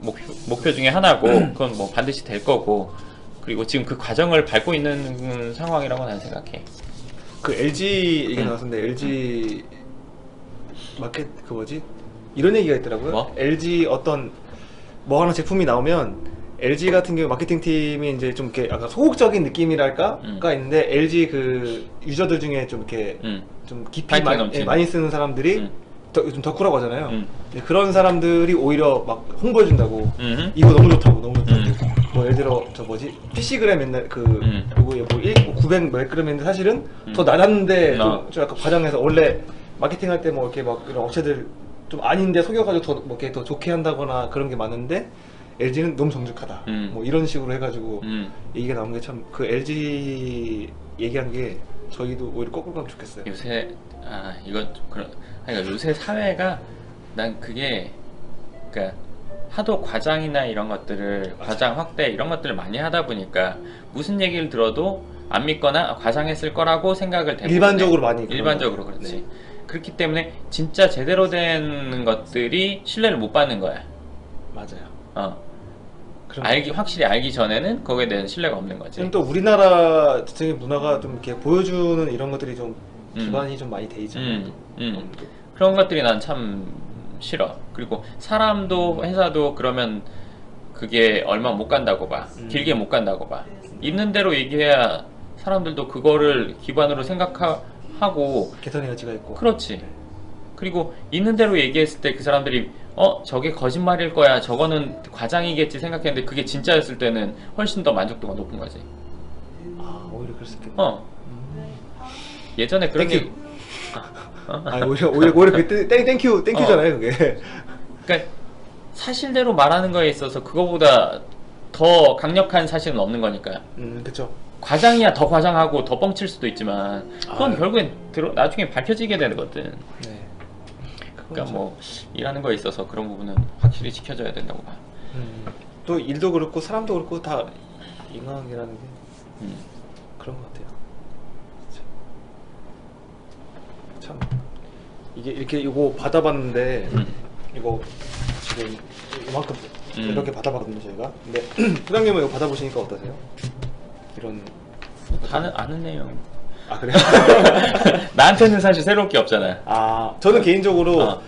목표 중에 하나고 그건 뭐 반드시 될 거고 그리고 지금 그 과정을 밟고 있는 상황이라고 나는 생각해. 그 LG 얘기 나왔는데 LG 마켓 그 뭐지? 이런 얘기가 있더라고요. 뭐? LG 어떤 뭐 하나 제품이 나오면 LG 같은 경우 마케팅 팀이 이제 좀 이렇게 약간 소극적인 느낌이랄까가 있는데 LG 그 유저들 중에 좀 이렇게 좀 깊이 많이 쓰는 사람들이 좀 덕후라고 하잖아요. 근데 그런 사람들이 오히려 막 홍보해준다고 이거 너무 좋다고 뭐 예를 들어 저 뭐지 PC그램 옛날 그 요거 뭐 900 몇 그램인데 사실은 더 낮았는데 좀 약간 과장해서 원래 마케팅 할 때 뭐 이렇게 막 이런 업체들 좀 아닌데 속여가지고 더 뭐 이렇게 더 좋게 한다거나 그런 게 많은데 LG는 너무 정직하다 뭐 이런 식으로 해가지고 얘기가 나온 게 참 그 LG 얘기한 게 저희도 오히려 거꾸로 가면 좋겠어요. 요새 이건 좀 그런 그러니까 요새 사회가 난 그게 그러니까 하도 과장이나 이런 것들을 과장 확대 이런 것들을 많이 하다 보니까 무슨 얘기를 들어도 안 믿거나 과장했을 거라고 생각을 대부분 일반적으로 많이 일반적으로 그런 그렇지. 네. 그렇기 때문에 진짜 제대로 된 것들이 신뢰를 못 받는 거야. 맞아요. 어. 확실히 알기 전에는 거기에 대한 신뢰가 없는 거지. 지금 또 우리나라 대체적인 문화가 좀 이렇게 보여주는 이런 것들이 좀 기반이 좀 많이 돼 있잖아요. 그런 것들이 난 참 싫어. 그리고 사람도 회사도 그러면 그게 얼마 못 간다고 봐. 길게 못 간다고 봐. 있는 대로 얘기해야 사람들도 그거를 기반으로 생각하고 개선의 여지가 있고. 그렇지. 그리고 있는 대로 얘기했을 때 그 사람들이 저게 거짓말일 거야, 저거는 과장이겠지 생각했는데 그게 진짜였을 때는 훨씬 더 만족도가 높은 거지. 오히려 그럴 수 있겠네. 예전에 그런 땡큐. 얘기 오히려 그때 땡큐잖아요 그게. 그러니까 사실대로 말하는 거에 있어서 그거보다 더 강력한 사실은 없는 거니까. 그쵸. 과장이야 더 과장하고 더 뻥칠 수도 있지만 그건 결국엔 나중에 밝혀지게 되거든. 네. 그러니까 뭐 일하는 거에 있어서 그런 부분은 확실히 지켜져야 된다고 봐. 또 일도 그렇고 사람도 그렇고 다 인간관계라는 게 그런 것 같아요. 참 이게 이렇게 이거 받아봤는데 이거 지금 이만큼 이렇게 받아봤거든요 저희가. 근데 부장님은 이거 받아보시니까 어떠세요? 이런 다는 아는 내용. 그래요? 나한테는 사실 새로울 게 없잖아. 저는 개인적으로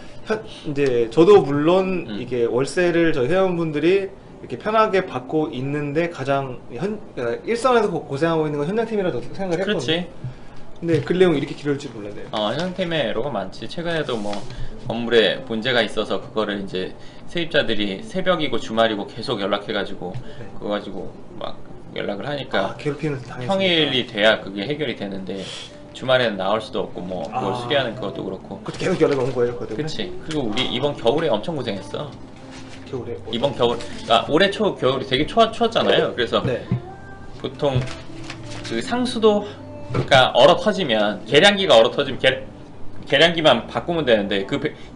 이제 저도 물론 이게 월세를 저희 회원분들이 이렇게 편하게 받고 있는데 가장 일선에서 고생하고 있는 건 현장팀이라고 생각을 했거든요. 그렇지. 근데 그 내용이 이렇게 길어질 줄 몰랐네요. 현장팀에 에러가 많지. 최근에도 뭐 건물에 문제가 있어서 그거를 이제 세입자들이 새벽이고 주말이고 계속 연락해가지고 그거 가지고 막 연락을 하니까 괴롭힘을 당했으니까. 평일이 돼야 그게 해결이 되는데 주말에는 나올 수도 없고 뭐 그걸 수리하는 그것도 그렇고. 그것도 계속 연락 온 거예요, 그때. 그렇지. 그리고 우리 이번 겨울에 엄청 고생했어. 겨울에. 이번 겨울, 올해 초 겨울이 되게 추웠잖아요. 그래서 보통 그 상수도가 얼어 터지면 계량기가 얼어 터지면 계량기만 바꾸면 되는데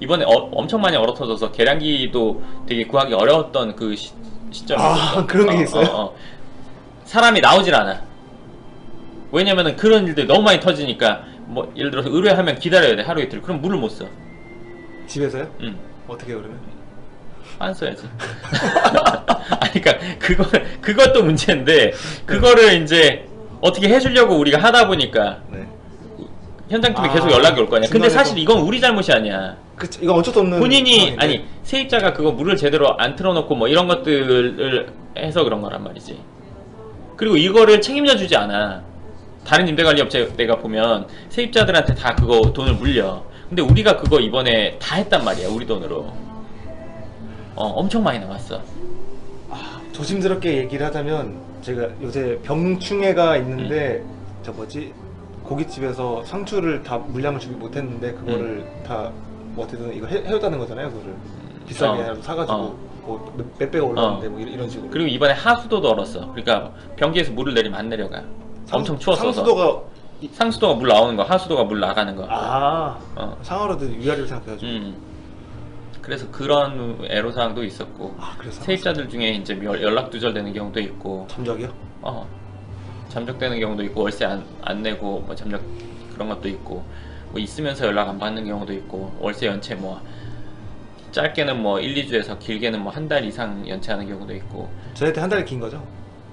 이번에 엄청 많이 얼어 터져서 계량기도 되게 구하기 어려웠던 그 시점이 있었어. 그런 게 있어요? 사람이 나오질 않아. 왜냐면은 그런 일들이 너무 많이 터지니까 뭐 예를 들어서 의뢰하면 기다려야 돼 하루 이틀. 그럼 물을 못 써. 집에서요? 응. 어떻게 해요 그러면? 안 써야지. 아니 그러니까 그것도 문제인데 그거를 이제 어떻게 해주려고 우리가 하다 보니까 현장팀이 계속 연락이 올 거 아니야. 근데 사실 이건 우리 잘못이 아니야. 그치, 이건 어쩔 수 없는 본인이 아니 세입자가 그거 물을 제대로 안 틀어놓고 뭐 이런 것들을 해서 그런 거란 말이지. 그리고 이거를 책임져 주지 않아. 다른 임대관리업체 내가 보면 세입자들한테 다 그거 돈을 물려. 근데 우리가 그거 이번에 다 했단 말이야, 우리 돈으로. 엄청 많이 나왔어. 조심스럽게 얘기를 하자면 제가 요새 병충해가 있는데 저 뭐지 고깃집에서 상추를 다 물량을 주지 못했는데 그거를 다 뭐 어쨌든 이거 해줬다는 거잖아요. 그거를 비싸게 사가지고 뭐 몇 배가 올랐는데 뭐 이런 식으로. 그리고 이번에 하수도도 얼었어. 그러니까 변기에서 물을 내리면 안 내려가. 엄청 추웠어서. 상수도가 물 나오는 거, 하수도가 물 나가는 거. 상하로도 위아래로 생각해가지고. 그래서 그런 애로사항도 있었고. 그래서 세입자들 중에 이제 연락 두절되는 경우도 있고. 잠적이요? 잠적되는 경우도 있고, 월세 안 내고 뭐 잠적 그런 것도 있고, 뭐 있으면서 연락 안 받는 경우도 있고, 월세 연체 뭐 짧게는 뭐 1, 2주에서 길게는 뭐 한 달 이상 연체하는 경우도 있고. 저한테 한 달이 긴 거죠?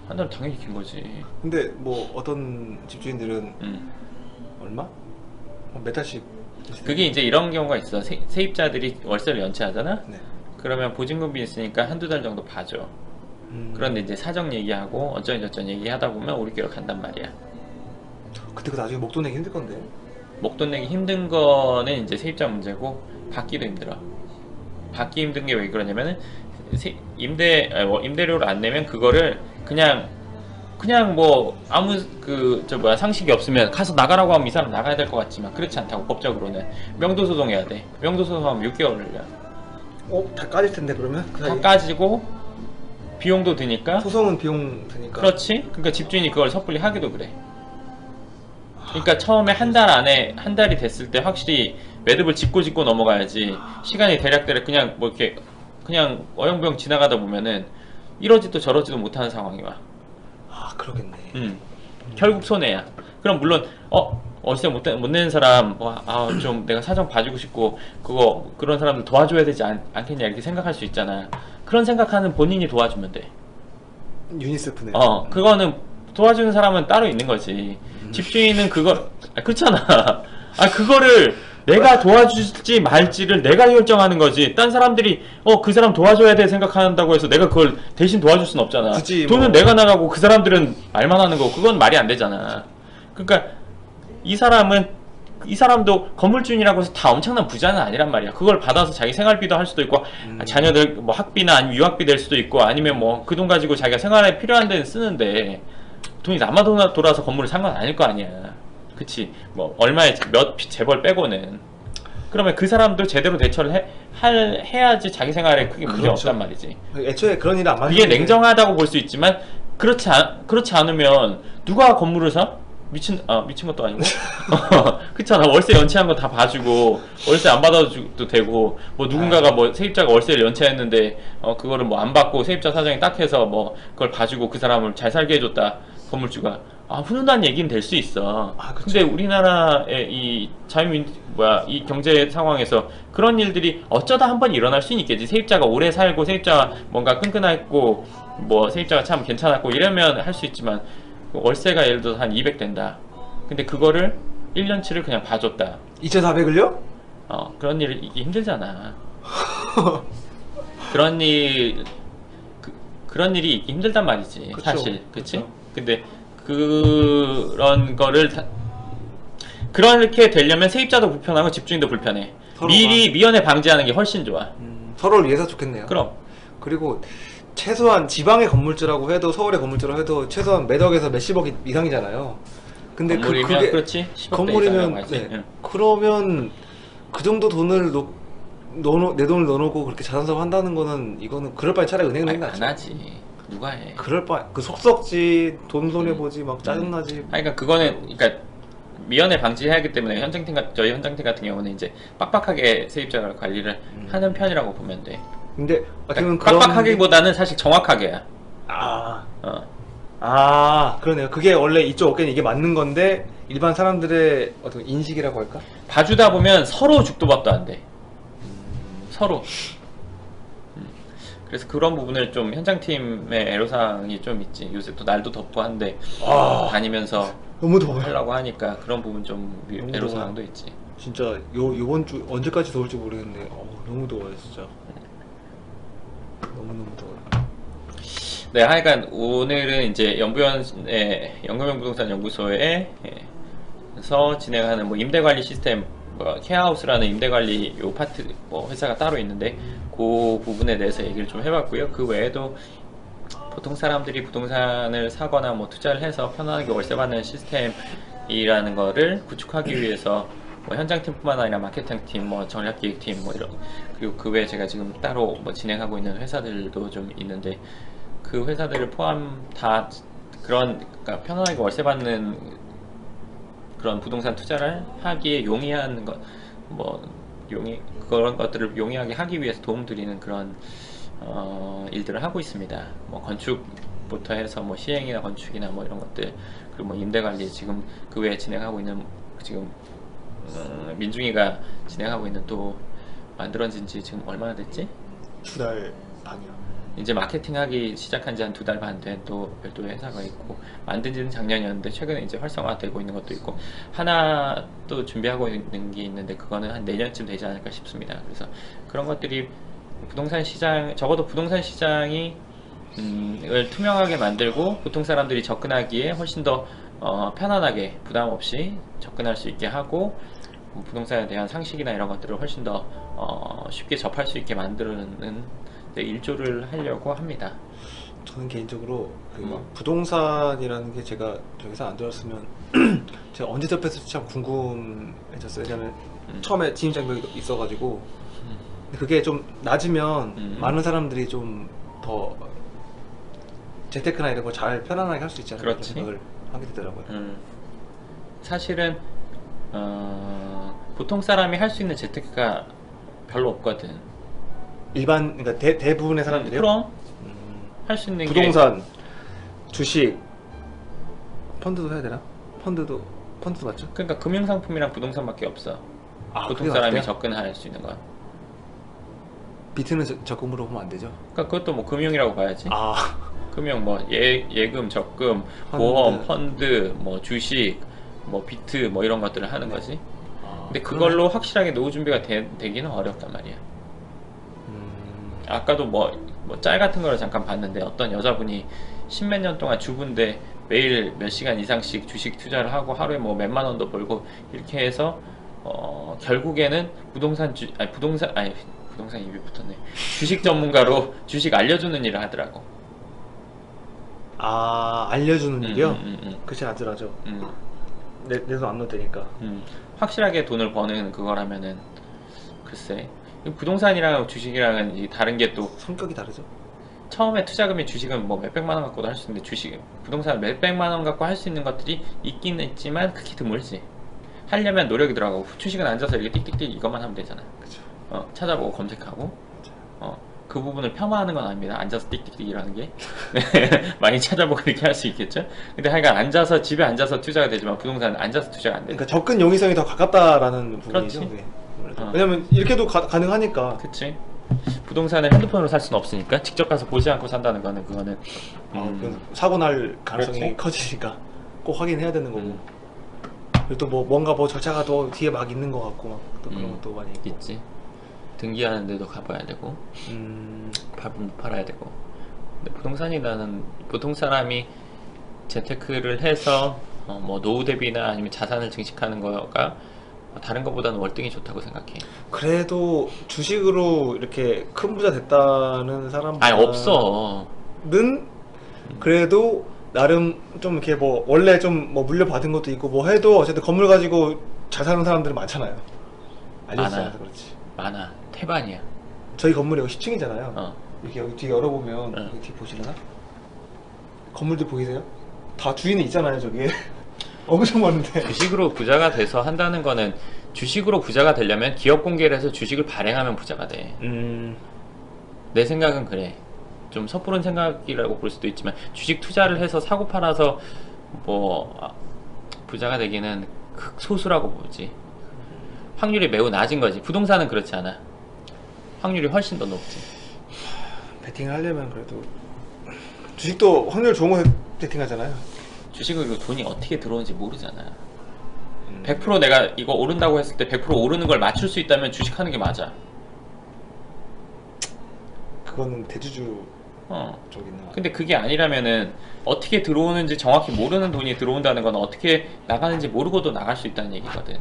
한 달은 당연히 긴 거지. 근데 뭐 어떤 집주인들은 얼마? 몇 달씩? 그게 이제 이런 경우가 있어. 세입자들이 월세를 연체하잖아? 그러면 보증금이 있으니까 한두 달 정도 봐줘. 그런데 이제 사정 얘기하고 어쩌저쩌 얘기하다 보면 우리끼리 간단 말이야. 그때 그 나중에 목돈 내기 힘들 건데. 목돈 내기 힘든 거는 이제 세입자 문제고 받기도 힘들어. 받기 힘든 게 왜 그러냐면은 임대료를 안 내면 그거를 그냥 뭐 아무 상식이 없으면 가서 나가라고 하면 이 사람 나가야 될 것 같지만 그렇지 않다고. 법적으로는 명도소송해야 돼. 명도소송하면 6개월 걸려. 다 까질 텐데 그러면? 다 까지고 비용도 드니까. 소송은 비용 드니까. 그렇지. 그러니까 집주인이 그걸 섣불리 하기도 그래. 그러니까 처음에 한 달이 됐을 때 확실히 매듭을 짚고 넘어가야지. 시간이 대략 그냥 뭐 이렇게 그냥 어영부영 지나가다 보면은 이러지도 저러지도 못하는 상황이 와. 그러겠네. 결국 손해야. 그럼 물론 월세 못 내는 사람 좀 내가 사정 봐주고 싶고 그런 사람들 도와줘야 되지 않겠냐 이렇게 생각할 수 있잖아. 그런 생각하는 본인이 도와주면 돼. 유니세프네. 그거는 도와주는 사람은 따로 있는 거지. 집주인은 그렇잖아. 그거를 내가 도와줄지 말지를 내가 결정하는 거지. 딴 사람들이 그 사람 도와줘야 돼 생각한다고 해서 내가 그걸 대신 도와줄 순 없잖아. 돈은 내가 나가고 그 사람들은 말만 하는 거. 그건 말이 안 되잖아. 그러니까 이 사람도 건물주인이라고 해서 다 엄청난 부자는 아니란 말이야. 그걸 받아서 자기 생활비도 할 수도 있고 자녀들 뭐 학비나 아니면 유학비 될 수도 있고 아니면 뭐 그 돈 가지고 자기가 생활에 필요한 데는 쓰는데 돈이 남아 돌아서 건물을 산 건 아닐 거 아니야. 그치? 뭐 얼마에 몇 재벌 빼고는. 그러면 그 사람도 제대로 대처를 해야지 자기 생활에 크게 문제 없단 말이지. 애초에 그런 일은 안 맞는 이게 냉정하다고 볼 수 있지만 그렇지 않으면 누가 건물을 사? 미친 것도 아니고 그렇잖아. 월세 연체한 거 다 봐주고 월세 안 받아줘도 되고 뭐 누군가가 뭐 세입자가 월세를 연체했는데 그거를 뭐 안 받고 세입자 사정이 딱 해서 뭐 그걸 봐주고 그 사람을 잘 살게 해줬다 건물주가 훈훈한 얘기는 될 수 있어. 근데 우리나라의 이 이 경제 상황에서 그런 일들이 어쩌다 한 번 일어날 수는 있겠지. 세입자가 오래 살고 세입자가 뭔가 끈끈했고 뭐 세입자가 참 괜찮았고 이러면 할 수 있지만 월세가 예를 들어서 한 200 된다. 근데 그거를 1년치를 그냥 봐줬다. 2,400을요? 그런 일이 있기 힘들잖아. 그런 일이 있기 힘들단 말이지. 그쵸, 사실. 그치? 그쵸. 근데 그런 거를 그렇게 되려면 세입자도 불편하고 집주인도 불편해. 미리 미연에 방지하는 게 훨씬 좋아. 서로를 위해서 좋겠네요. 그럼. 그리고 최소한 지방의 건물주라고 해도 서울의 건물주라고 해도 최소한 몇억에서 몇십억 이상이잖아요. 근데 건물이면 그렇지. 건물이면 그러면 그 정도 돈을 내 돈을 넣어놓고 그렇게 자산사업 한다는 거는 이거는 그럴 바에 차라리 은행 낫지. 안 하지. 누가 해? 그럴 바에 속 썩지 돈 손해 보지 막 짜증나지. 그러니까 그거는 미연에 방지해야 하기 때문에 저희 현장팀 같은 경우는 이제 빡빡하게 세입자 관리를 하는 편이라고 보면 돼. 근데 빡빡하기보다는 사실 정확하게야. 그러네요. 그게 원래 이쪽 어깨는 이게 맞는 건데 일반 사람들의 어떤 인식이라고 할까? 봐주다 보면 서로 죽도 밥도 안 돼. 서로. 그래서 그런 부분을 좀 현장팀의 애로사항이 좀 있지. 요새 또 날도 덥고 한데 다니면서 너무 더워요. 하려고 하니까 그런 부분 좀 애로사항도 있지. 진짜 요번 주 언제까지 더울지 모르겠네. 너무 더워요 진짜. 너무너무 더워요. 네, 하여간 오늘은 이제 연금형 부동산 연구소에서 진행하는 뭐 임대관리 시스템, 케어하우스라는 임대관리 요 파트 회사가 따로 있는데 그 부분에 대해서 얘기를 좀 해봤고요. 그 외에도 보통 사람들이 부동산을 사거나 뭐 투자를 해서 편안하게 월세 받는 시스템이라는 거를 구축하기 위해서 현장팀뿐만 아니라 마케팅팀, 전략기획팀 그리고 그 외에 제가 지금 따로 진행하고 있는 회사들도 좀 있는데 그 회사들을 포함 다 그러니까 편안하게 월세 받는 그런 부동산 투자를 하기에 용이한 그런 것들을 용이하게 하기 위해서 도움드리는 그런 일들을 하고 있습니다. 건축부터 해서 시행이나 건축이나 이런 것들 그리고 임대관리 지금 그 외에 진행하고 있는 지금 민중이가 진행하고 있는 또 만들어진 지 지금 얼마나 됐지? 2달 반이요. 이제 마케팅하기 시작한 지 한 2달 반 된 또 별도의 회사가 있고 만든 지는 작년이었는데 최근에 이제 활성화되고 있는 것도 있고 하나 또 준비하고 있는 게 있는데 그거는 한 내년쯤 되지 않을까 싶습니다. 그래서 그런 것들이 부동산 시장 적어도 부동산 시장이 을 투명하게 만들고 보통 사람들이 접근하기에 훨씬 더 편안하게 부담 없이 접근할 수 있게 하고 부동산에 대한 상식이나 이런 것들을 훨씬 더 쉽게 접할 수 있게 만드는 일조를 하려고 합니다. 저는 개인적으로 부동산이라는 게 제가 저기서 안 들었으면 제가 언제 접했을지 참 궁금해졌어요. 왜냐면 처음에 진입장벽이 있어가지고 근데 그게 좀 낮으면 많은 사람들이 좀 더 재테크나 이런 거 잘 편안하게 할 수 있지 않을까 생각을 하게 되더라고요. 사실은 보통 사람이 할 수 있는 재테크가 별로 없거든. 그러니까 대부분의 사람들이요? 그럼 할 수 있는 부동산, 주식, 펀드도 해야 되나? 펀드도 맞죠? 그러니까 금융상품이랑 부동산밖에 없어. 아, 보통 그게 사람이 맞대요? 접근할 수 있는 건. 비트는 적금으로 보면 안 되죠? 그러니까 그것도 뭐 금융이라고 봐야지. 아, 금융 뭐 예금, 적금, 보험, 펀드, 뭐 주식, 뭐 비트 뭐 이런 것들을 하는 거지. 근데 그걸로 확실하게 노후 준비가 되기는 어렵단 말이야. 아까도 뭐 짤 같은 거를 잠깐 봤는데 어떤 여자분이 십몇 년 동안 주부인데 매일 몇 시간 이상씩 주식 투자를 하고 하루에 뭐 몇만 원도 벌고 이렇게 해서 결국에는 부동산 입이 붙었네. 주식 전문가로 주식 알려주는 일을 하더라고. 아, 알려주는 일이요? 그치, 안들하죠. 내 돈 안 넣어도 되니까. 확실하게 돈을 버는 그거라면은 글쎄. 부동산이랑 주식이랑은 이 다른 게 또 성격이 다르죠? 처음에 투자금이 주식은 뭐 몇백만 원 갖고도 할 수 있는데 부동산은 몇백만 원 갖고 할 수 있는 것들이 있긴 있지만 크게 드물지. 하려면 노력이 들어가고 주식은 앉아서 이렇게 띡띡띡 이것만 하면 되잖아. 그쵸. 찾아보고 검색하고 그 부분을 폄하하는 건 아닙니다. 앉아서 띡띡띡 이라는 게 많이 찾아보고 이렇게 할 수 있겠죠. 근데 하여간 집에 앉아서 투자가 되지만 부동산은 앉아서 투자가 안 돼. 그러니까 접근 용이성이 더 가깝다라는 부분이죠. 그렇지. 네. 왜냐면 이렇게도 가능하니까. 그치. 부동산을 핸드폰으로 살 수는 없으니까 직접 가서 보지 않고 산다는 거는 그거는 그건 사고 날 가능성이 그렇지. 커지니까 꼭 확인해야 되는 거고. 그리고 또 뭔가 절차가 더 뒤에 막 있는 것 같고 막 또 그런 것도 많이 있고. 있지. 등기하는 데도 가봐야 되고 밥은 팔아야 되고. 근데 부동산이 나는 보통 사람이 재테크를 해서 뭐 노후 대비나 아니면 자산을 증식하는 거가 다른 것보다는 월등히 좋다고 생각해. 그래도 주식으로 이렇게 큰 부자 됐다는 사람은 아니 없어. 그래도 나름 좀 이렇게 뭐 원래 좀 뭐 물려받은 것도 있고 뭐 해도 어쨌든 건물 가지고 잘 사는 사람들은 많잖아요. 알려지지 않아서 그렇지. 많아. 태반이야. 저희 건물이 여기 10층이잖아요. 이렇게 여기 뒤에 열어보면 여기 뒤에 보시려나? 건물들 보이세요? 다 주인이 있잖아요 저기. 엄청 많은데. 주식으로 부자가 돼서 한다는 거는 주식으로 부자가 되려면 기업 공개를 해서 주식을 발행하면 부자가 돼. 내 생각은 그래. 좀 섣부른 생각이라고 볼 수도 있지만 주식 투자를 해서 사고 팔아서 뭐 부자가 되기는 극소수라고 보지. 확률이 매우 낮은 거지. 부동산은 그렇지 않아. 확률이 훨씬 더 높지. 베팅을 하려면 그래도 주식도 확률 좋은 거 베팅하잖아요. 주식은 돈이 어떻게 들어오는지 모르잖아. 100% 내가 이거 오른다고 했을 때 100% 오르는 걸 맞출 수 있다면 주식하는 게 맞아. 그거는 대주주 쪽이나. 근데 그게 아니라면은 어떻게 들어오는지 정확히 모르는 돈이 들어온다는 건 어떻게 나가는지 모르고도 나갈 수 있다는 얘기거든.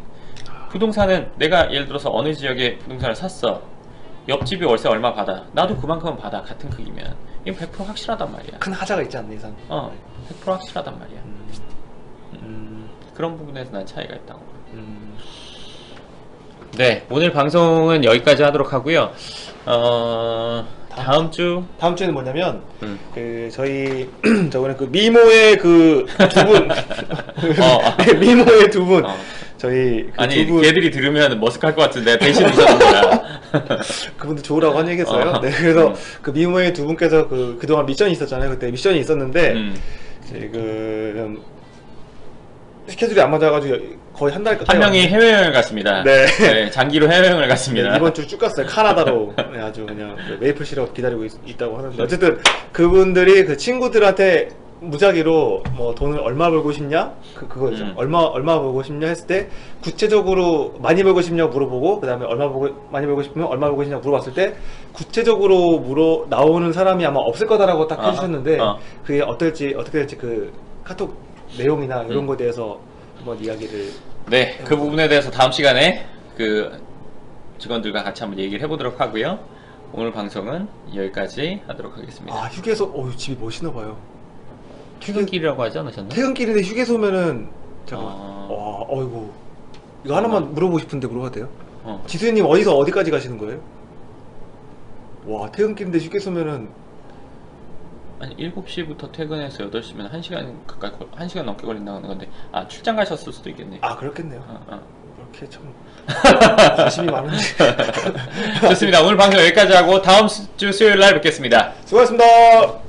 부동산은 내가 예를 들어서 어느 지역에 부동산을 샀어. 옆집이 월세 얼마 받아. 나도 그만큼은 받아. 같은 크기면. 이건 100% 확실하단 말이야. 큰 하자가 있지 않는 이상. 100% 확실하단 말이야. 그런 부분에서 난 차이가 있다고. 네, 오늘 방송은 여기까지 하도록 하고요. 다음 주에는 뭐냐면 그 저희 저번에 그 미모의 그 두 분 네, 미모의 두 분 저희 그 아니 두 분, 걔들이 들으면 머쓱할 것 같은데 대신 웃어준 거야. 그분도 좋으라고 한 얘기했어요. 네, 그래서 그 미모의 두 분께서 그동안 미션이 있었잖아요. 그때 미션이 있었는데 지금 스케줄이 안 맞아가지고 거의 한 달 가까이 한 명이 해외여행을 갔습니다. 네. 네, 장기로 해외여행을 갔습니다. 네, 이번 주 쭉 갔어요. 카나다로. 네, 아주 그냥 메이플 시럽 기다리고 있다고 하는데 어쨌든 그분들이 그 친구들한테 무작위로 뭐 돈을 얼마 벌고 싶냐? 그거죠. 얼마 벌고 싶냐 했을 때 구체적으로 많이 벌고 싶냐고 물어보고 그다음에 많이 벌고 싶으면 얼마 벌고 싶냐고 물어봤을 때 구체적으로 나오는 사람이 아마 없을 거다라고 딱 해주셨는데 그게 어떻게 될지 그 카톡 내용이나 이런 거에 대해서 한번 이야기를. 네, 그 부분에 대해서 다음 시간에 그 직원들과 같이 한번 얘기를 해보도록 하고요. 오늘 방송은 여기까지 하도록 하겠습니다. 아, 휴게소, 집이 멋있나 봐요. 퇴근길이라고 하지 않으셨나? 퇴근길인데 휴게소면은 잠깐만. 어이구. 이거 하나만 물어보고 싶은데 물어봐도 돼요? 지수님 어디서 어디까지 가시는 거예요? 와, 퇴근길인데 휴게소면은 아니 7시부터 퇴근해서 8시면 1시간 가까이 1시간 넘게 걸린다는 건데 출장 가셨을 수도 있겠네. 그렇겠네요. 그렇게 참 관심이 많은데. 좋습니다. 오늘 방송 여기까지 하고 다음 주 수요일 날 뵙겠습니다. 수고하셨습니다.